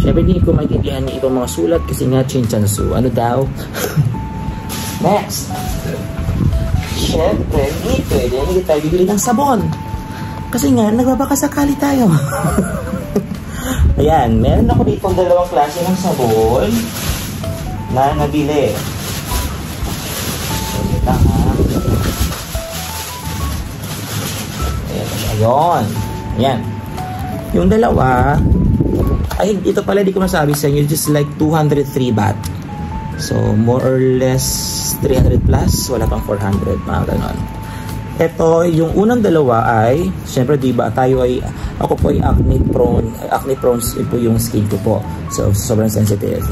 Siyempre, hindi ko maintindihan yung ibang mga sulat kasi nga chinchansu. Ano daw? Next. Siyempre, hindi tayo bibili ng sabon. Kasi nga, nagbabakasakali tayo. Ayan, meron ako dito dalawang klase ng sabon na nabili. Ayun. Yan. Yung dalawa, ay, ito pala di ko masabi sa inyo, just like 203 baht. So, more or less 300 plus, wala pang 400, mga ganon. Ito, yung unang dalawa ay, syempre, diba, ako po ay acne prone po yung skin ko po. So, sobrang sensitive.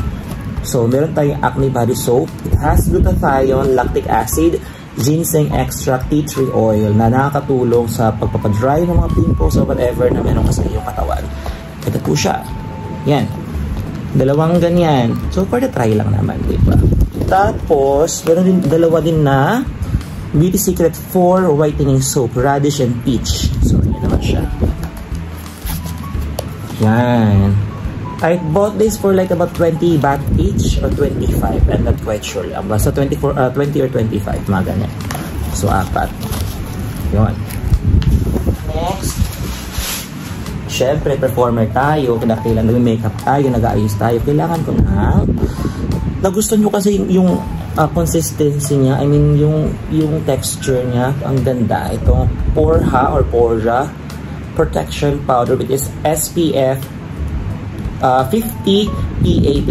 So, meron tayong acne body soap. It has glutathione, lactic acid, ginseng extract, tea tree oil na nakakatulong sa pagpapadry ng mga pimples or whatever na meron ka sa iyong katawan. Ito po siya. Yan. Dalawang ganyan. So, for the try lang naman, diba? Tapos, meron din dalawa din na Beauty Secret 4 whitening soap, radish and peach. So, yun naman siya. Yan. I bought this for like about 20 baht each or 25. I'm not quite sure. Basta 20 or 25. Mga ganyan. So, 4. Yun. Next. Siyempre, performer tayo. Kailangan nag-makeup tayo. Nag-aayos tayo. Kailangan ko na. Nagustuhan nyo kasi yung consistency niya. I mean, yung texture niya. Ang ganda. Itong Porja Protection Powder which is SPF 50 PA++++.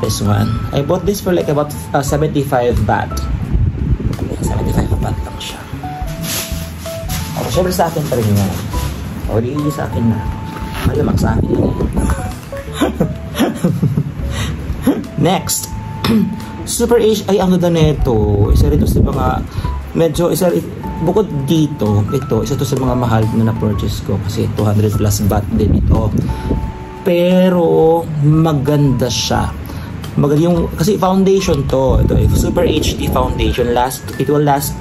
This one. I bought this for like about 75 baht. 75 baht lang siya. O, syempre sa akin pa rin yan. O, di sa akin na. Malamang sa akin lang yan. Next, Super H ay ang ganda nito. Isa rin ito sa mga medyo bukod dito, isa to sa mga mahal na na-purchase ko kasi 200 plus baht din ito. Pero maganda siya. Maganda yung kasi foundation to. Ito Super HD foundation. It will last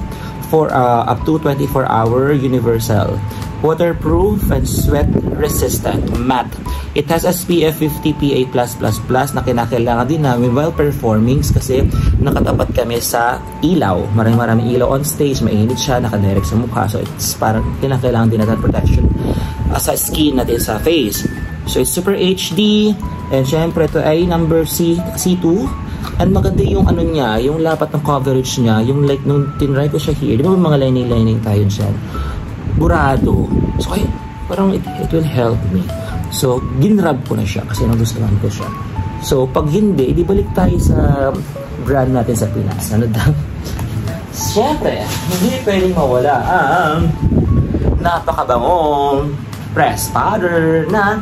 for up to 24-hour universal. Waterproof and sweat resistant, matte. It has SPF 50 PA+++ na kinakailangan din namin while performing kasi nakatapat kami sa ilaw. Maraming ilaw on stage, mainit siya, nakadirect sa mukha. So it's parang kinakailangan din natin protection sa skin natin sa face. So it's Super HD and syempre ito ay number C2. And maganda yung ano niya, yung lapat ng coverage niya, yung like nung tinry ko siya here. Di ba mga lining tayo dyan? Burado. So, parang it will help me. So, ginrab ko na siya kasi nagustuhan ko siya. So, pag hindi, balik tayo sa brand natin sa Pinas. Ano daw? Siyempre, hindi pwedeng mawala ang napakabangong press powder na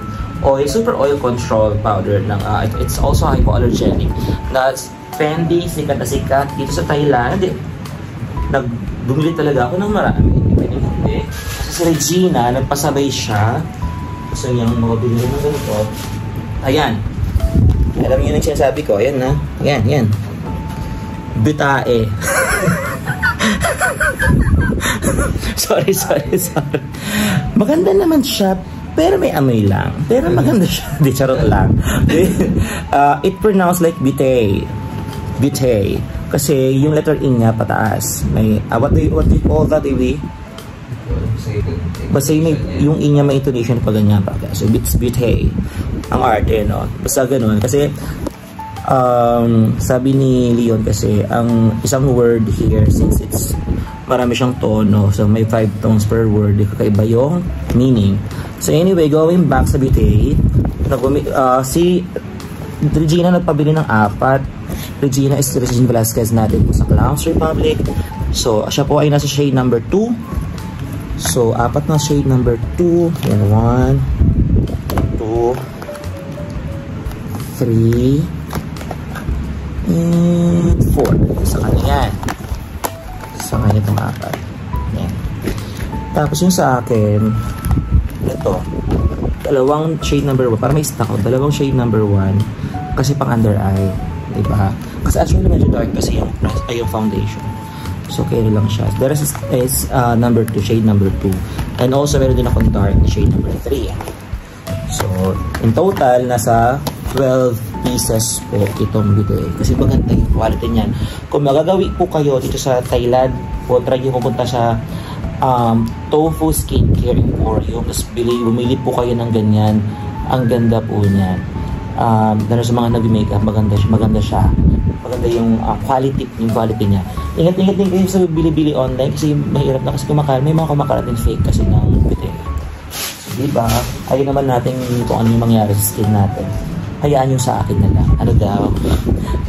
super oil control powder. It's also hypoallergenic. That's Fendi, sikat na sikat dito sa Thailand. Bumili talaga ako ng marami. Hindi. Kasi si Regina, nagpasabay siya. Gusto niyang makabili ng ganito. Ayan. Alam niyo yung sinasabi ko. Ayan na. Ayan. Bitae. Sorry. Maganda naman siya. Pero may amoy lang. Pero maganda siya. Di, charot lang. It pronounced like bitae. Bitae. Kasi yung letter E niya pataas. May, what do you call that, Iwi? Basta yung E niya may intonation pa ganyan pa. So, it's bitae. Ang arte, no? Basta ganun. Kasi, sabi ni Leon kasi, ang isang word here, since it's marami siyang tono, so may 5 tones per word, kakaiba yung meaning. So anyway, going back sa bitae, si Regina nagpabili ng 4. Regina is Regina Velasquez natin po sa Clowns Republic. So, siya po ay nasa shade number 2. So, 4 na shade number 2. Yan, 1, 2, 3, and 4. Sa kanya yan. Sa kanya itong 4. Yan. Tapos yung sa akin, ito. 2 shade number 1. Para may stock ako. 2 shade number 1. Kasi pang under eye. Diba? Kasi actually medyo dark kasi yung foundation. So, carry lang siya. The rest is number 2, shade number 2. And also, meron din akong dark shade number 3. So, in total, nasa 12 pieces po itong bitae. Kasi maganda yung quality niyan. Kung magagawi po kayo dito sa Thailand, o try nyo pupunta sa Tofu Skincare Emporium, tapos bumili po kayo ng ganyan. Ang ganda po niyan. Dahil sa mga nag-makeup, maganda siya. Maganda yung quality niya. Ingat-ingat din kayo sa bili-bili online kasi mahirap na kasi may mga kumakalat din fake kasi ng bitae. So, diba? Ayun naman natin kung ano yung mangyari sa skin natin. Hayaan nyo sa akin na lang. Ano daw?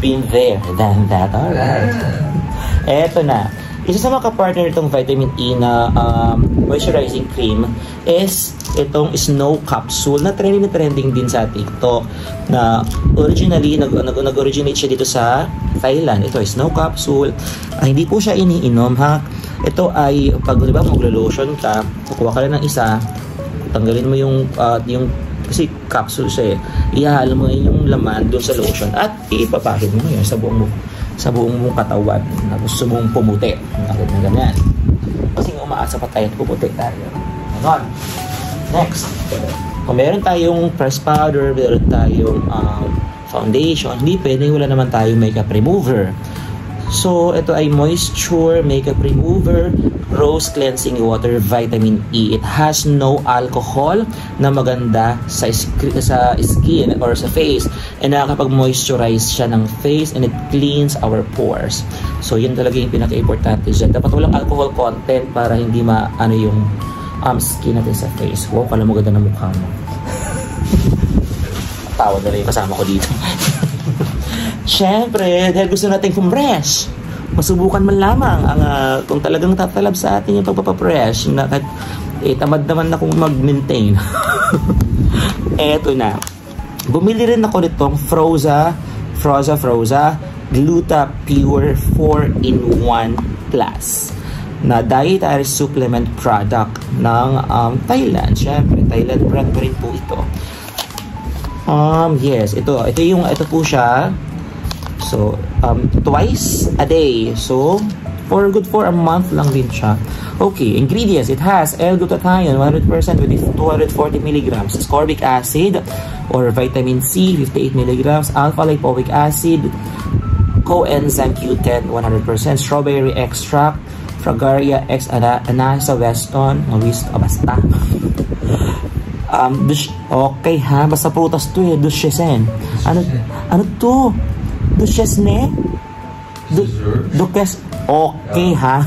Been there, than that. Alright. Eto na. Isa sa mga kapartner itong vitamin E na moisturizing cream is itong Snow Capsule na trending din sa TikTok na originally nag-originate siya dito sa Thailand. Ito ay Snow Capsule. Hindi po siya iniinom ha. Ito ay pag diba maglo-lotion ka, kukuha ka lang ng isa, tanggalin mo yung kasi capsule siya ihahalo mo yung laman doon sa lotion at ipapahid mo yun sa buong mong katawan. Gusto mong pumuti. Bakit na ganyan? Kasi umaasa pa tayo at pumuti tayo. Ganon. Next. Kung meron tayong press powder, meron tayong foundation, hindi pwede wala naman tayong makeup remover. So, ito ay Moisture Makeup Remover Rose Cleansing Water Vitamin E. It has no alcohol na maganda sa skin or sa face. And nakakapag-moisturize siya ng face and it cleans our pores. So, yun talaga yung pinaka-importante dyan. Dapat walang alcohol content para hindi maano yung skin natin sa face. Wow, kala mo ganda ng mukha mo. Tawa na rin yung kasama ko dito. Siyempre, dahil gusto natin fresh, masubukan man lamang ang kung talagang tatalab sa atin yung pagpapapresh na tamad naman akong mag-maintain. Eto na. Bumili rin ako nitong Froza Gluta Pure 4-in-1 Plus na dietary supplement product ng Thailand. Syempre, Thailand brand pa rin po ito. Yes, ito po siya. So, twice a day. So, good for a month lang din siya. Okay, ingredients. It has L-glutathione 100% with 240 mg, ascorbic acid or vitamin C 58 mg, alpha-lipoic acid, coenzyme Q10 100%, strawberry extract, Fragaria X Anasa Weston, basta. Okay ha, basta prutas to eh, Duchesne. Ano to? Duchesne? Duchesne. Okay ha.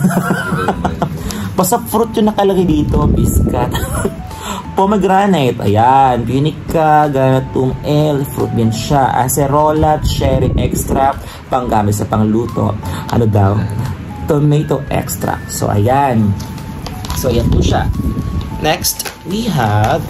Basta fruit yung nakalagay dito, biscuit. Pomegranate, ayan, Punica, Ganatum L, fruit din siya, acerola, cherry extract, panggamit sa pangluto. Ano daw? Tomato extract. So ayan. So ayan po siya. Next, we have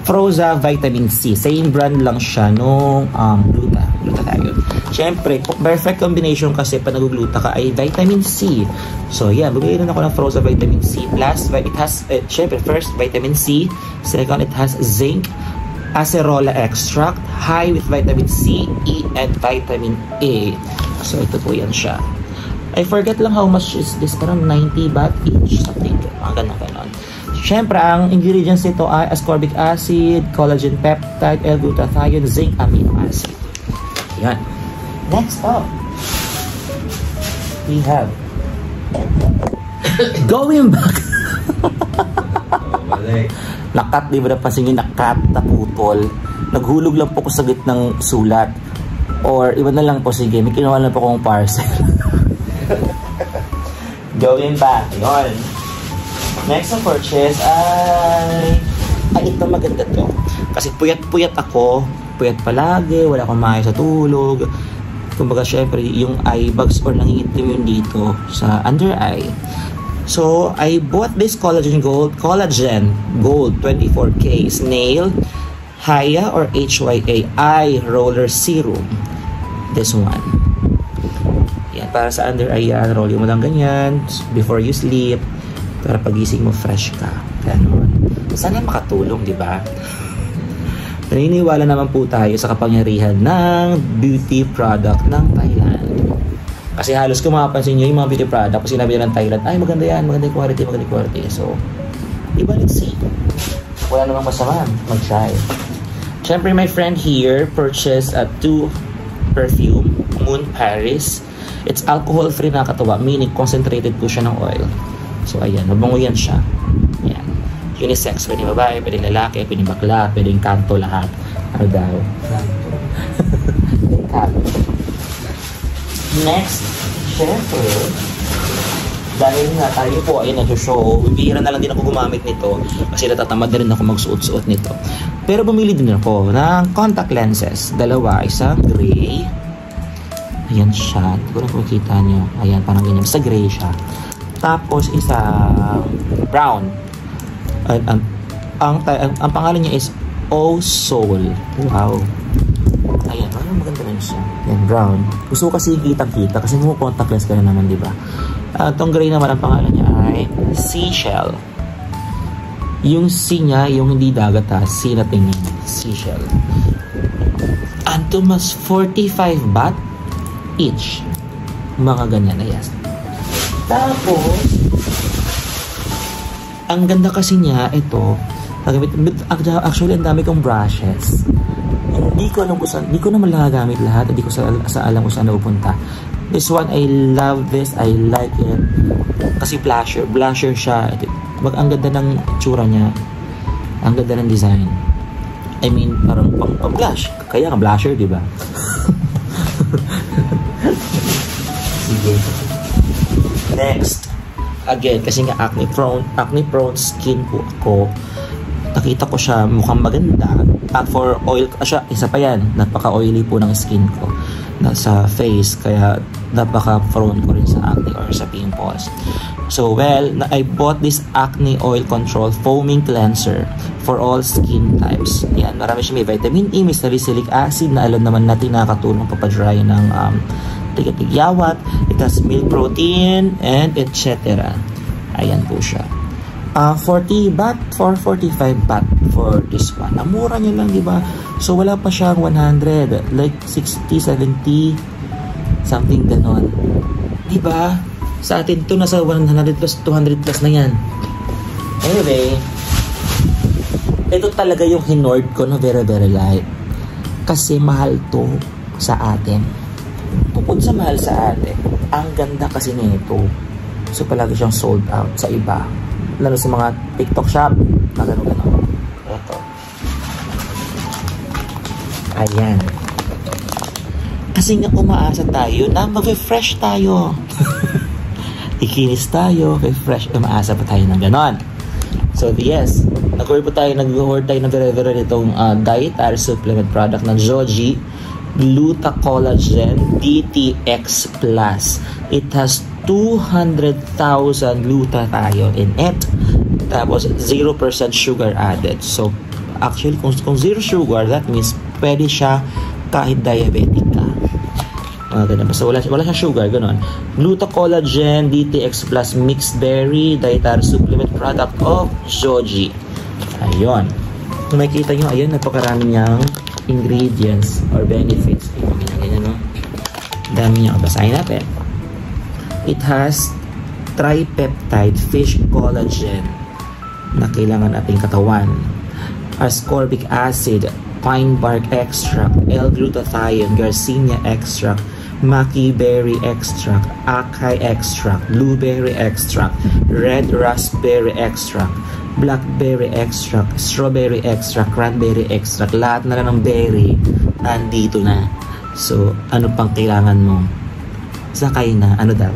Froza Vitamin C. Same brand lang siya nung glutathione. Siyempre, perfect combination kasi pag nagugluta ka ay vitamin C. So, yeah, bumili rin ako ng Froza Vitamin C Plus. It has, siyempre, first, vitamin C. Second, it has zinc, acerola extract, high with vitamin C, E, and vitamin A. So, ito po yan siya. I forget lang how much is this. Parang 90 baht each. Something. Mga ganon. Siyempre, ang ingredients nito ay ascorbic acid, collagen peptide, L-glutathione, zinc, amino acid. Yan. Next up, we have going back. Nakat, di ba napansin yung nakat na putol? Naghulog lang po ko sa gitnang sulat. Or iba na lang po, sige, may kinuha lang po kong parcel. Going back, yun. Next na purchase ay ito, maganda to. Kasi puyat-puyat ako, puyat palagi, wala akong maayos sa tulog. Kumbaga, syempre, yung eye bags or nangingitim yun dito sa under eye. So, I bought this Collagen Gold 24K Snail Hya or HYA Eye Roller Serum. This one. Yan, para sa under eye yan. Roll mo lang ganyan before you sleep. Para pagising mo, fresh ka. Ganon. Sana makatulong, di ba? Naniniwala naman po tayo sa kapangyarihan ng beauty product ng Thailand. Kasi halos kung makapansin nyo yung mga beauty product, kung sinabi nila ng Thailand, ay maganda yan, maganda yung quality. So, diba, let's see. Wala namang masama, mag-try. Siyempre, my friend here purchased 2 perfume, Moon Paris. It's alcohol-free na katuwa, meaning concentrated po siya ng oil. So, ayan, mabango yan siya. Ayan. Unisex, pwedeng babae, pwedeng lalaki, pwedeng bakla, pwedeng kanto, lahat. Ano daw? Kanto. Next, syempre, dahil nga tayo po ay nag-show, bihira na lang din ako gumamit nito kasi natatamad na rin ako magsuot-suot nito. Pero bumili din ako ng contact lenses. Dalawa, isang gray. Ayan siya. Hindi ko na makikita nyo. Ayan, parang ganyan. Sa gray siya. Tapos, isang brown. Ang pangalan niya is Oh Soul. Wow. Ayan, maganda rin siya. Ayan, brown. Gusto ko kasi kitang-kita kasi mo contact lens ka na naman, di ba? Itong gray naman, ang pangalan niya ay Seashell. Yung C niya, yung hindi dagat ha, C na tingin. Seashell. Anto mas 45 baht each. Mga ganyan na yan. Tapos, ang ganda kasi niya, ito, actually, ang dami kong brushes. Hindi ko alam kung saan, hindi ko naman nagagamit lahat, hindi ko alam kung saan napupunta. This one, I love this, I like it. Kasi blusher siya. Ang ganda ng tsura niya. Ang ganda ng design. I mean, parang pang-blush. Kaya nga blusher, di ba? Sige. Next. Again, kasi nga acne prone skin po ako. Nakita ko siya mukhang maganda. For oil, siya, isa pa yan. Napaka-oily po ng skin ko. Sa face. Kaya napaka-prone ko rin sa acne or sa pimples. So, well, I bought this acne oil control foaming cleanser for all skin types. Yan, marami siya. May vitamin E, may salicylic acid na alam naman natin nakakatulong papadry ng tigyawat. It has milk protein and etc. Ayan po siya. 40 baht for 45 baht for this one. Ang mura niya lang, di ba? So, wala pa siyang 100. Like, 60, 70, something ganon. Di ba? Sa atin to nasa 100 plus, 200 plus na yan. Anyway, ito talaga yung hinord ko na very, very light. Kasi mahal to sa atin. Bukod sa mahal sa atin, ang ganda kasi nito. So, palagi siyang sold out sa iba. Lalo sa mga TikTok shop na gano'n-gano'n. Ito. Ayan. Kasi nga umaasa tayo na mag-refresh tayo. Ikinis tayo, refresh, umaasa pa tayo ng gano'n. So yes, nag-order tayo ng very nitong dietary supplement product ng Joji Gluta-Collagen DTX Plus. It has 200,000 glutathione in it. Tapos 0% sugar added. So actually kung zero sugar, that means pwede siya kahit diabetic ka. So wala siyang sugar, gano'n. Gluta-Collagen DTX Plus Mixed Berry Dietary Supplement Product of Joji. Ayun. Kung makikita nyo, ayun, napakarami niyang ingredients or benefits. Ganyan, no? Dami niya. Basahin natin. It has tripeptide fish collagen na kailangan ating katawan. Ascorbic acid, pine bark extract, L-glutathione, Garcinia extract, maki berry extract, acai extract, blueberry extract, red raspberry extract, blackberry extract, strawberry extract, cranberry extract. Lahat na lang ng berry nandito na. So, ano pang kailangan mo? Sakay na. Ano daw?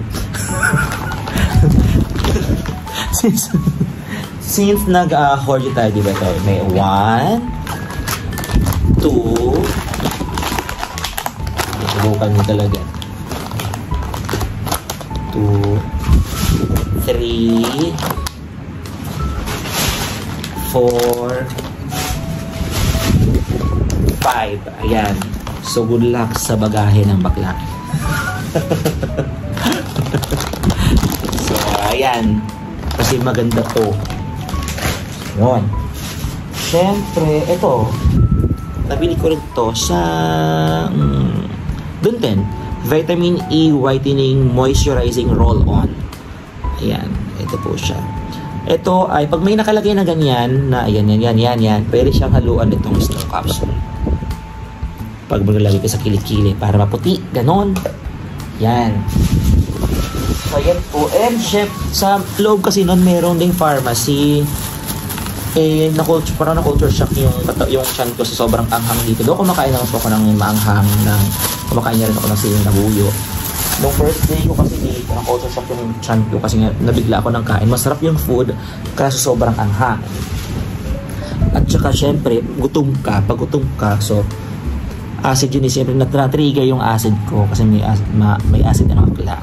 Since nag-hoard tayo, diba ito? May 1, 2, subukan mo talaga. 2, 3, 4, 5. Ayan. So, good luck sa bagahe ng bakla. So, ayan. Kasi maganda to. Yun. Siyempre, ito. Nabili ko rin to sa Dunten. Vitamin E Whitening Moisturizing Roll-On. Ayan. Ito po siya. Ito ay, pag may nakalagay na ganyan, na ayan, yan. Pwede siyang haluan itong snow capsule. Pag maglagay ka sa kilikili para maputi. Ganon. Yan. So, yan po. And chef, sa loob kasi nun, meron ding pharmacy. Eh, parang na-culture shock yung chan ko sa sobrang anghang dito. Doon kumakain naman po ako ng maanghang. Kumakain niya rin ako ng siling na buyo. Nung first day ko kasi dito, na-culture shock yung chan ko kasi nga nabigla ako ng kain. Masarap yung food kasi sobrang anghang. At saka syempre, gutom ka. Pag gutom ka, so acid yun, siyempre na-trigger yung acid ko kasi may acid na nakakla.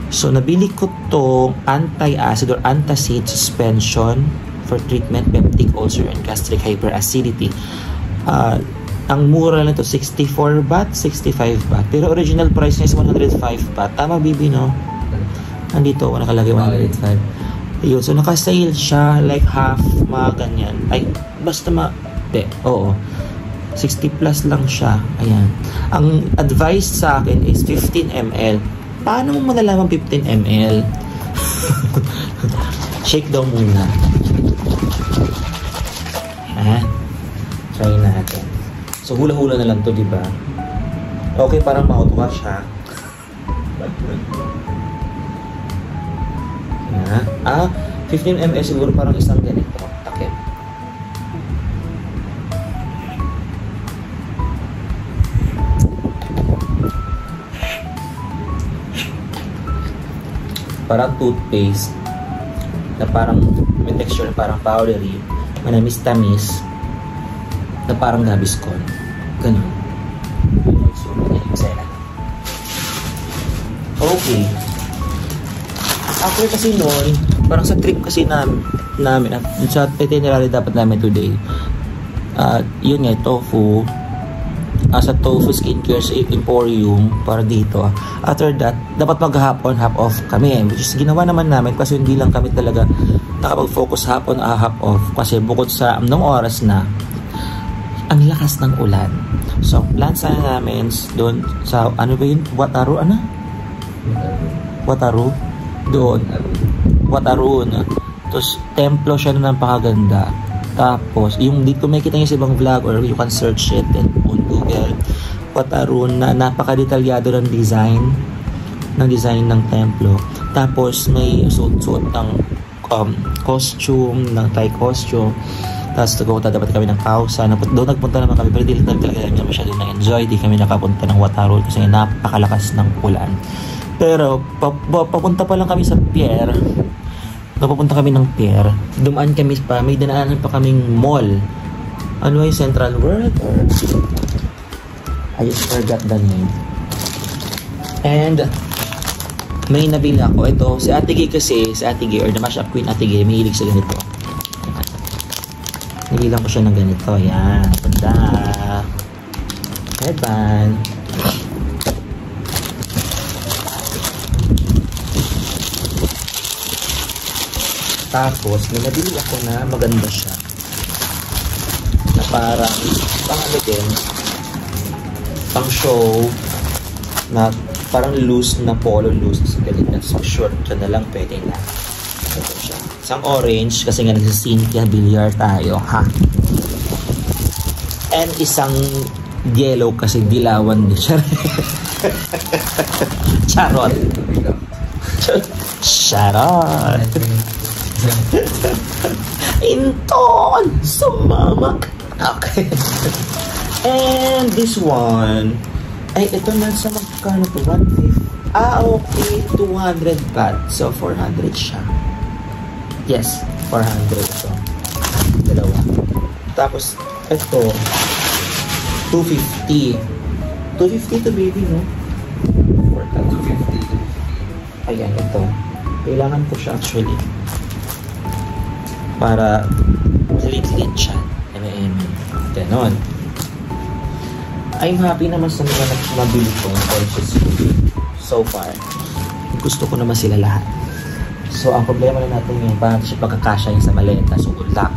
So nabili ko to anti-acid or antacid suspension for treatment peptic ulcer and gastric hyperacidity. Ang mura lang to 64 baht, 65 baht. Pero original price niya is 105 baht. Tama, Bibi, no? Nandito, nakalagay 105. Ayun, so naka-sale siya like half, mga ganyan. Ay, basta oo. 60 plus lang siya. Ayan. Ang advice sa akin is 15 ml. Paano mo malalaman 15 ml? Shake daw muna. Ayan. Try natin. So, hula-hula na lang to, diba? Okay, parang makutuwa siya. Ayan. 15 ml siguro parang isang ganito. Takip. Parang toothpaste na parang may texture na parang powdery, manamis-tamis na parang Gaviscon. Ganun. Okay. after kasi noon, parang sa trip kasi namin sa itinerary dapat namin today, yun nga, tofu, sa Tofu Skincare sa Emporium para dito. After that, dapat maghapon, half off kami, which is ginawa naman namin kasi hindi lang kami talaga nakapag-focus hapon, half off, kasi bukod sa nung oras na ang lakas ng ulan. So, plan sana namin doon sa, ano ba yun? Wataru, ano? Wataru? Doon. Wataru na. Tapos, templo siya na napakaganda. Tapos, yung dito may kita nyo sa ibang vlog or you can search it on Google. Wataru na napaka-detalyado ng design ng templo. Tapos, may suot-suot ng costume, ng Thai costume. Tapos dapat kami ng pausa. Doon nagpunta naman kami, pero di lang talaga kami masyado na-enjoy. Di kami nakapunta ng Wataru kasi napakalakas ng ulan. Pero papunta pa lang kami sa pier. Napapunta kami ng pier. Dumaan kami pa, may dinaanan pa kaming mall. Ano yung Central World? Or I just forgot the name. And may nabili ako. Ito, si Ate Gay kasi, si Ate Gay or the Mashup Queen Ate Gay, may hilig sa ganito. Nagilang ko siya ng ganito. Ayan. Ganda. Headband. Tapos, may nabili ako na maganda siya. Na parang, ano din, pang show, na parang loose na polo loose. Ganito. So, short ka na lang, pwede na. Ito siya. Isang orange, kasi nga nagsisintia billiard tayo, ha? And isang yellow, kasi dilawan din siya. Charot. Charot. Inton! Sumamak! Okay. And this one, ay, ito na sa magkano to? 150? Okay. 200 baht. So, 400 siya. Yes, 400 ito. Dalawa. Tapos, ito, 250. 250 to baby, no? 250. Ayan, ito. Kailangan ko siya actually. Para silid-silid siya. Ganon. I'm happy naman sa mga nabili ko so far. Gusto ko naman sila lahat. So, ang problema na natin yung parang siya pagkakasya yung sa maleta. So, good luck.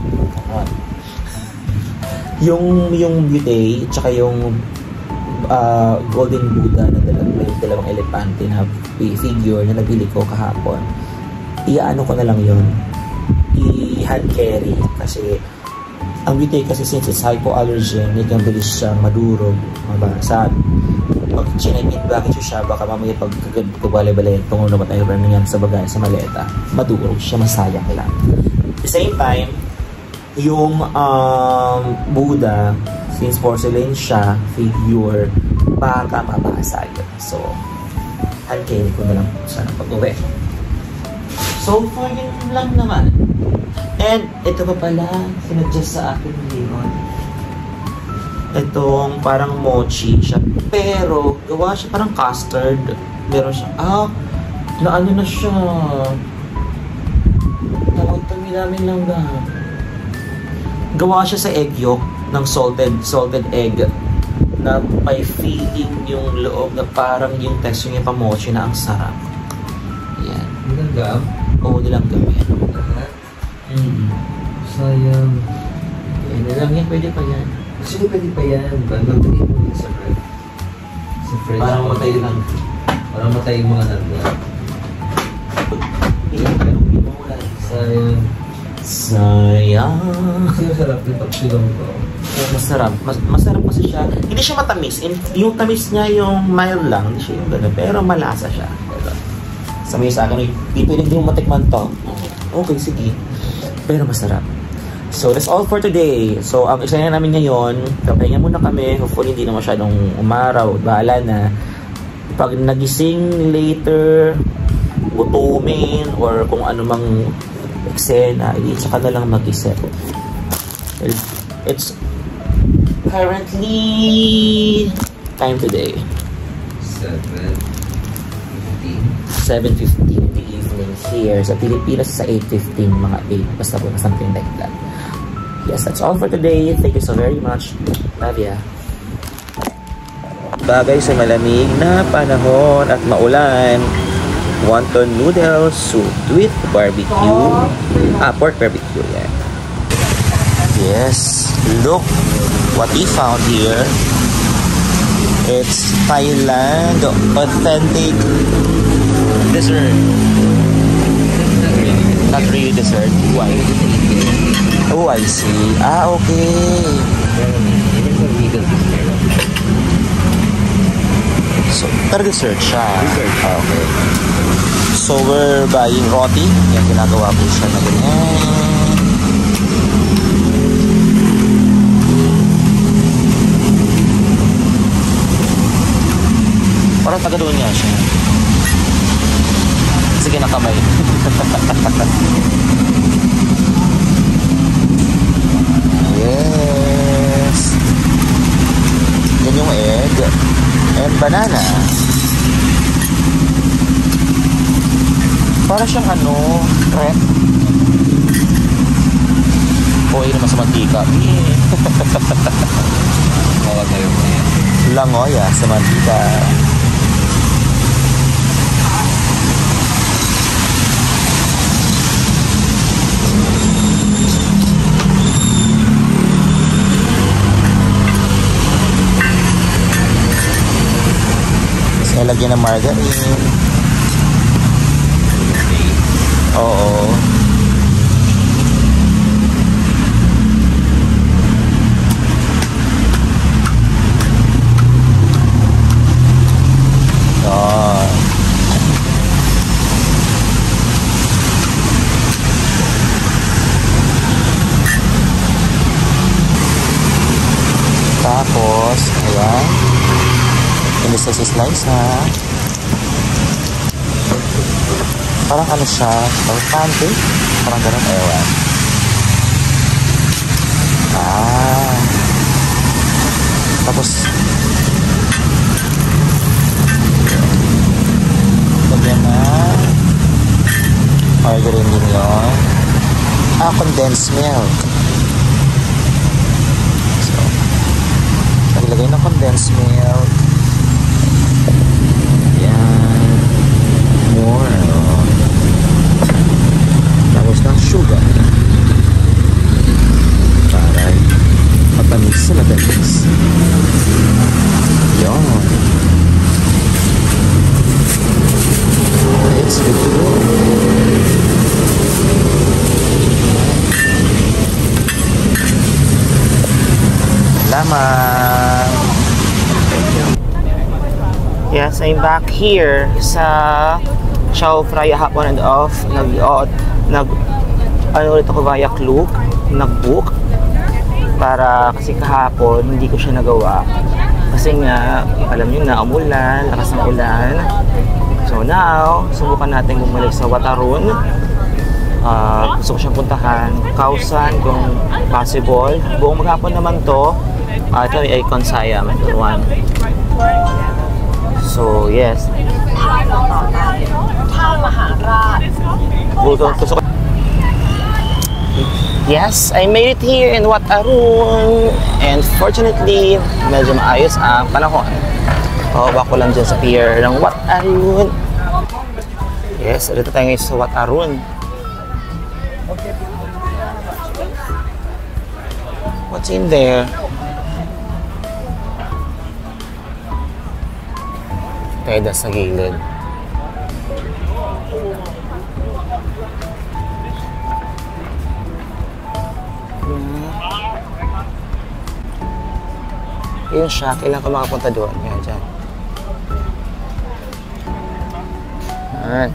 Yung beauty, tsaka yung golden Buddha na dalawang elepante na figure na nabili ko kahapon. Iaano ko na lang yun. I-hand carry. Kasi, ang beauty kasi since it's hypoallergen, yung bilis siyang madurog, mabasag. Pag chinagin bakit siya, baka mamaya pag bale-bale tungo naman tayo niyan sa bagay, sa maleta, madurog siya, masayang lang. At the same time, yung Buddha, since porcelain siya, figure, baka mabasag. So, hand-carry ko na lang sana pag-uwi. So far, yun lang naman. And, ito pa pala, sinadjust sa akin ngayon. Itong parang mochi siya. Pero, gawa siya parang custard. Meron siya, na ano na siya. Tawag-tami namin lang ba. Gawa siya sa egg yolk ng salted egg. Na may feeling yung loob na parang yung texture niya pa mochi na ang sarap. Ayan. Nilanggam? Oo, nilanggam yan. Sayang. Ayan na lang yan, pwede pa yan. Actually, pwede pa yan. Bandang tingin mo sa bread. Sa fresh. Parang matay lang. Parang matay yung mga nagda. Sayang. Sayang. Kasi masarap yung pagsilong ko. Masarap. Masarap kasi siya. Hindi siya matamis. Yung tamis niya yung mild lang. Hindi siya yung gano'n. Pero malasa siya. Sabi sa akin, dito hindi mo matikman to. Okay, sige. Pero masarap. So, that's all for today. So, ang isa na namin ngayon, kapahinga muna kami. Hopefully, hindi na masyadong umaraw. Bahala na. Pag nagising later, gutumin, or kung ano mang eksena, tsaka na lang mag-isip. It's currently time today. 7:15. 7:15 in the evening. here. Sa Pilipinas, sa 8:15, mga 8, basta po, something like that. Yes, that's all for today. Thank you so very much. Love ya. Bagay sa malamig na panahon at maulan. Wonton noodle soup with barbecue. Pork barbecue, yeah. Yes, look what we found here. It's Thailand authentic dessert. Not really dessert. Why? Oh, I see. Okay. So, dessert siya. Okay. So, we're buying roti. Yan, ginagawa po siya na ganyan. Parang taga doon niya siya. Sige na kamay. Yes. Yan yung egg. And banana. Para siyang crepe. O, yun naman sa mantika. Langoya sa mantika. Lagyan ng margarine. Oo. Yan. Tapos, ayan. Ini slice na. Parang siya, parang pancake. Parang ganun, ewan. Tapos lagyan na margarine din yun. Condensed milk. So, naglagay ng condensed milk. Tapos ng sugar para matamis sa matamis. Yun. It's good to go. Salamat. Yes, I'm back here sa Chao Phraya Hap on and off. Ulit ako via Klook, nag-book para kasi kahapon hindi ko siya nagawa kasi nga alam niyo na umulan, lakas ng ulan. So now, subukan natin bumalik sa Watarun. Gusto ko siyang puntahan, Khao-San kung possible. Buong maghapon naman to. Ito ay Icon Siam, ito one. So yes. Yes, I made it here in Wat Arun. And fortunately, medyo maayos ang panahon. Kawawa ko lang dyan sa pier ng Wat Arun. Yes, dito tayo ngayon sa Wat Arun. What's in there? Tayo sa gilid. Yun siya, kailangan ko makapunta doon. Yan, dyan. Yan.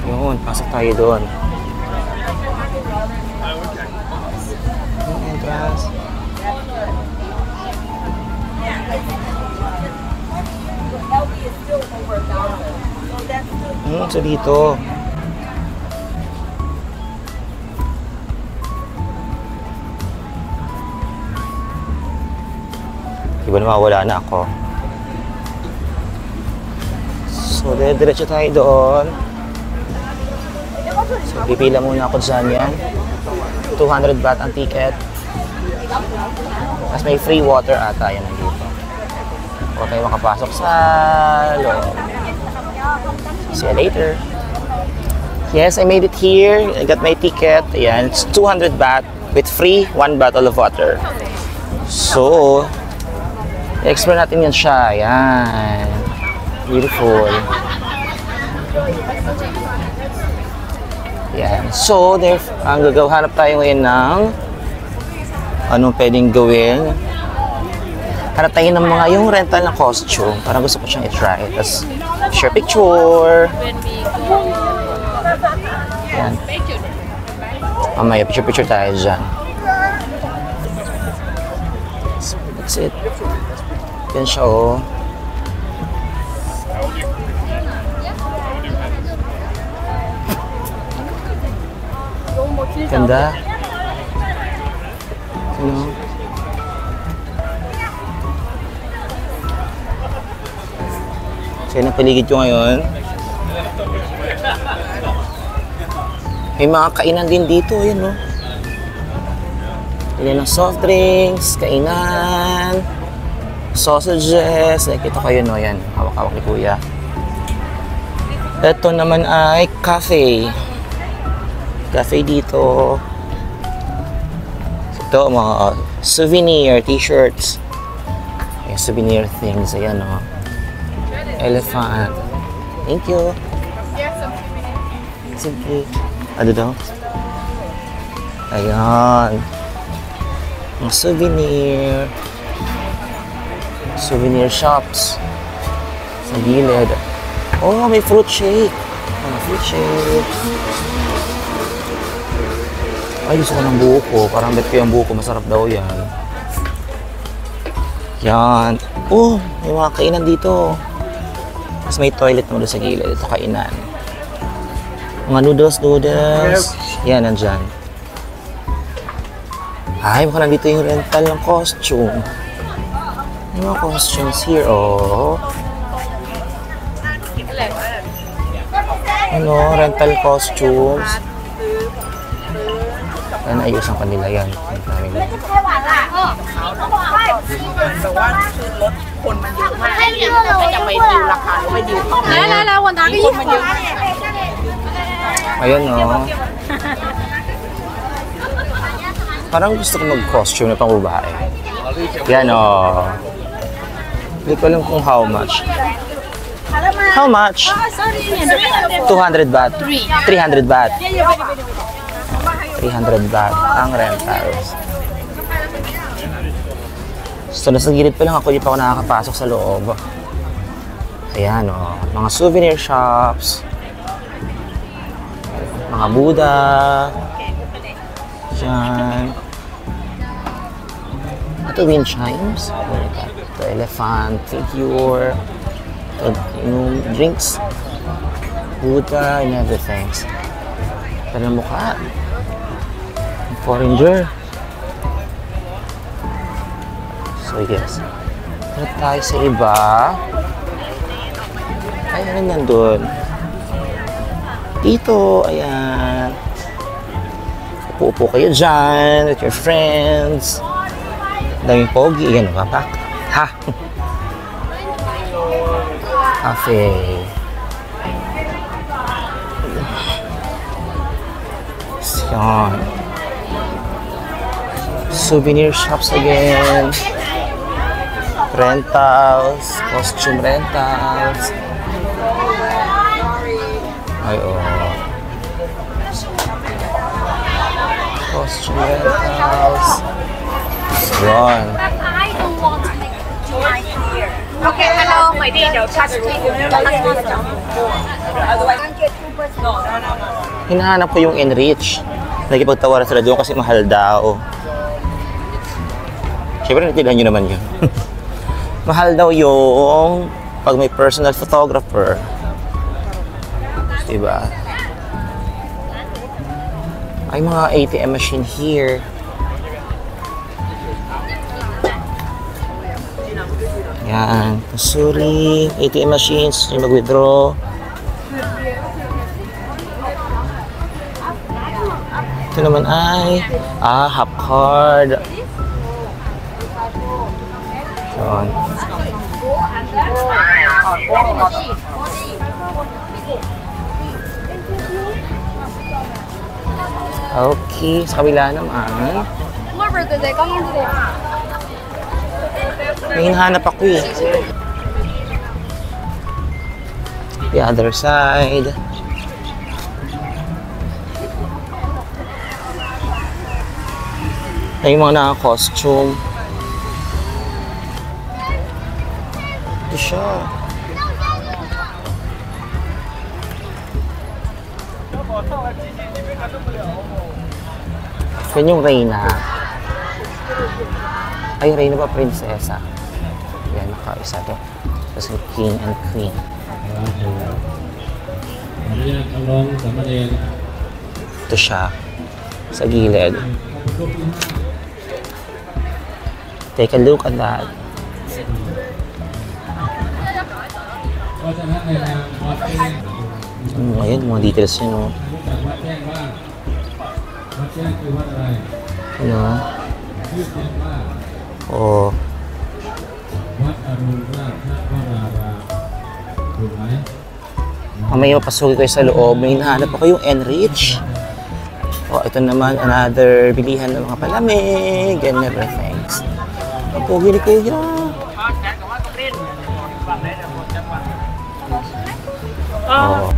Yun, pasok tayo doon. Yung entrance. So dito. Diba na mawala na ako? So, diretso tayo doon. So, pipila muna ako dyan yan. 200 baht ang ticket. Tapos may free water ata yan nandito. Huwag kayo makapasok sa loob. See you later. Yes, I made it here. I got my ticket. Ayan, it's 200 baht with free 1 bottle of water. So, explore natin yan siya. Ayan. Beautiful. Ayan. So, ang gagawhanap tayo ngayon ng anong pwedeng gawin. Hanap tayo ng mga yung rental na costume. Parang gusto ko siyang i-try. Tapos, share picture. Ayan. Mamaya, picture tayo dyan. That's it. Yan siya, oh. Ganda. Ano? So, yun ang paligid ko ngayon. May mga kainan din dito, yun, no? Yan ang soft drinks, kainan, sausages. Nakikita kayo, no? Yan, hawak-hawak ni Kuya. Ito naman ay cafe. Cafe dito. Ito, mga souvenir, t-shirts. Yung souvenir things, ayan, no? Elephant. Thank you. Sige. Ano daw? Ayan. Mga souvenir. Souvenir shops. Sa gilid. Oh, may fruit shake. Fruit shake. Ay, gusto ko ng buko. Parang bet ko yung buko. Masarap daw yan. Yan. Oh, may mga kainan dito. Tapos may toilet mo doon sa gilid. Ito kainan. Mga noodles. Yan, nandyan. Ay, baka nandito yung rental ng costume. May mga costumes here, oh. Ano, rental costumes. Yan, ayusan pa nila yan. แต่ว่าคือรถคนมันเยอะมากก็จะไปดิวราคาหรือไปดิวเข้ามาแล้ววันนั้นคนมันเยอะ Ayan, no? Parang gusto ko mag-costume na pang babae. Yan, no? Hindi ko alam kung how much. How much? 200 baht. 300 baht. 300 baht ang rentals. So, nasa gilid pa lang ako, hindi pa ako nakakapasok sa loob. Ayan, o. Mga souvenir shops. Mga Buddha. Diyan. Ito, wind chimes. Ito, elephant, figure. Ito, drinks. Buddha and everything. Ito na mukha. Foreigner. So, yes. Ito tayo sa iba. Ay, ano nandun? Dito, ayan. Upo-upo kayo dyan with your friends. Daming pogi. Ayan, bapak. Ha! Cafe. Ayan. Souvenir shops again. Rentals. Costume rentals. Ay, oh. Costume rentals. Yan. Okay, hello, my dear. Hinahanap ko yung Enrich. Nagkipagtawaran sila doon kasi mahal daw. Siyempre, natindihan nyo naman yun. Mahal daw yung pag may personal photographer. Diba? Ay, mga ATM machine here. Yan. Pasuri. ATM machines. Yung mag-withdraw. Ito naman ay Hop Card. Yun. Okay, sa kabila naman. May hinahanap ako eh. The other side. Ay, yung mga naka-costume. Ito siya. Yan yung Reyna. Ay, Reyna ba prinsesa? Yan, nakaisa to. Tapos yung King and Queen. Ito siya. Sa gilid. Take a look at that. Ayan, mga details yun, no? Ano? Oh. Mamaya mapasukin kayo sa loob. May hinahanap ako yung Enrich. Oh, ito naman, another bilihan ng mga palamig and everything. Ang pogi ni Kuya. Oh.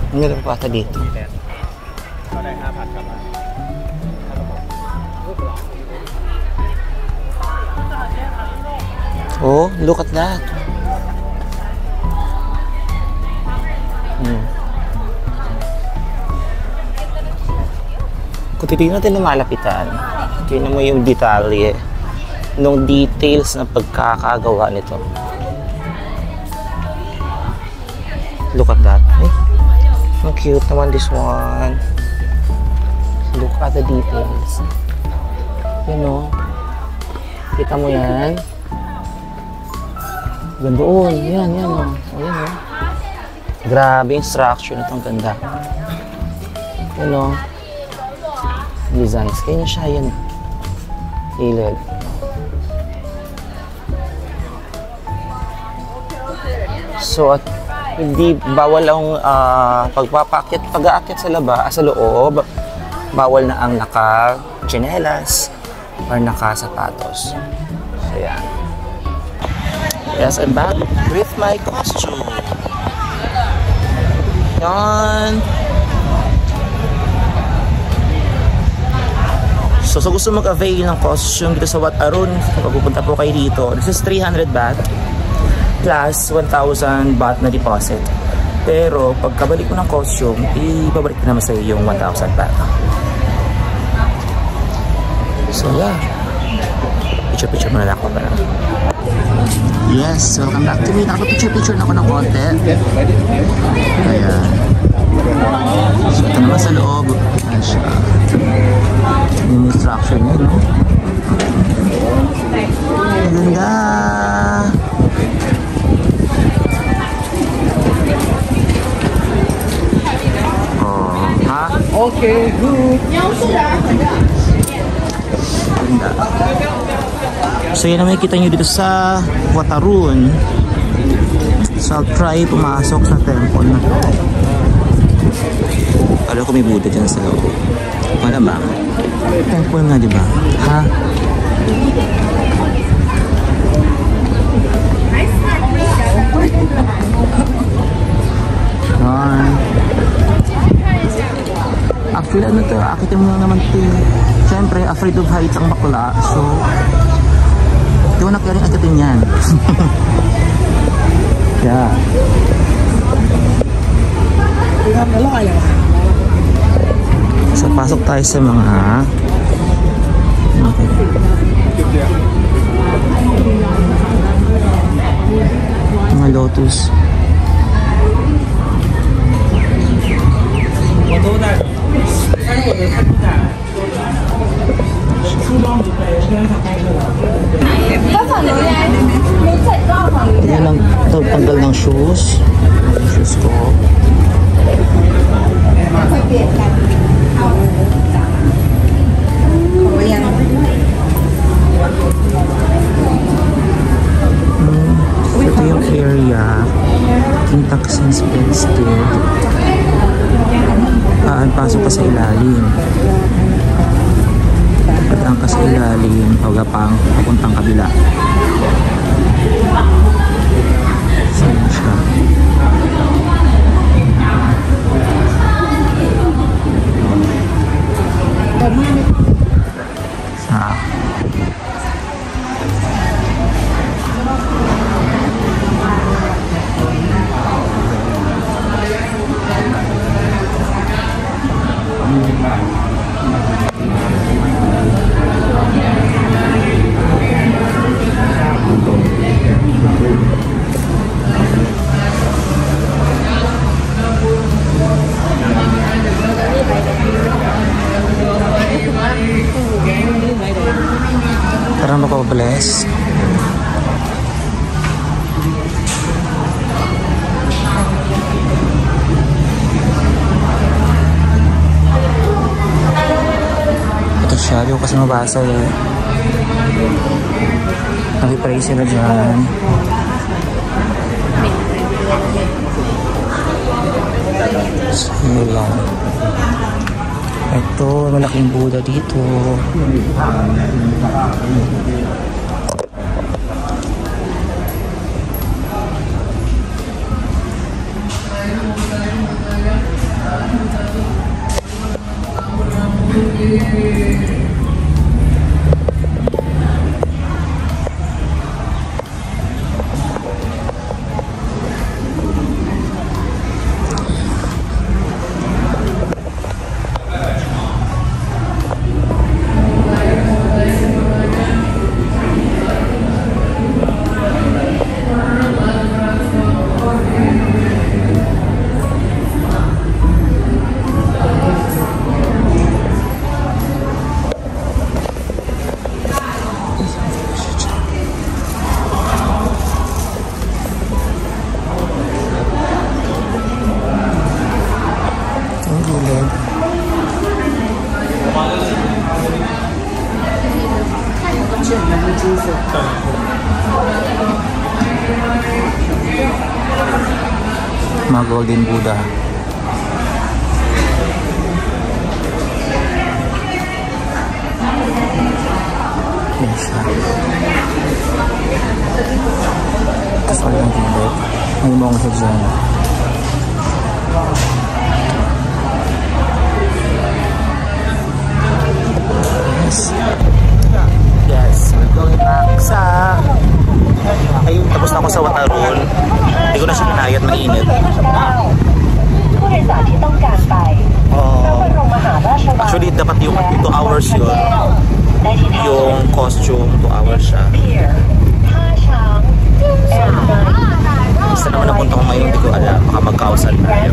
Ang ganda pa ata dito. Oh, look at that. Kung titignan natin ng malapitan, tingnan mo yung detalye nung details na pagkakagawa nito. Look at that. Eh, ang cute naman this one. Look at the details. You know, kita mo yan. Ganda doon. Yan, yan. Oh. Ayan, oh. Grabe yung structure na itong ganda. You know, designs. Kaya siya yan. Hilid. So, at hindi bawal ang pag-aakyat sa loob, bawal na ang naka-tsinelas or naka-sapatos. So, yan. Yes, I'm back with my costume. Yan. So, gusto mag-avail ng costume dito sa Wat Arun, kapag pupunta po kayo dito, this is 300 baht plus 1,000 baht na deposit. Pero, pagkabalik mo ng costume, ibabalik na naman sa iyo yung 1,000 baht. So, yeah. Picture-picture mo na lang ako ba? Yes, welcome back to me. Nakapag-picture na ako ng konti. Ayan. So, ito naman sa loob. Ayan siya. Yung structure niya, no? Ang ganda! Oh, ha? Okay, good. Ganda. So yan ang makikita nyo dito sa Wat Arun. So I'll try pumasok sa temple na to. Alam ko may Buddha dyan sa loob. Malamang. Temple nga, diba? Ha? Actually, ano to? Akitin mo naman ito. Siyempre, afraid of heights ang bakla. So, di ko na kaya rin akitin yan. Yeah. So, pasok tayo sa mga lotus. Yan lang, tanggal ng shoes. Shoes ko. Ito yung area. Intoxins bedstead. Pasok ka sa ilalim. Patang ka sa ilalim. Pagapang papuntang kabila. Saan siya? Tara makabless. Ito siya, di ko kasi mabasa eh. Nag-pray sila dyan. Sige lang. Ito, malaking Buddha dito. Mga golden Buddha. Yan siya. Tapos wala ng tindot. May mong sa dyan. Yes, we're going back sa... Ayun, tapos na ako sa Wataron. Hindi ko na siya pinayat, mainit. Actually, dapat yung 2 hours yun. Yung costume, 2 hours siya. Basta naman napunta ko ngayon, hindi ko alam. Baka magkausan na.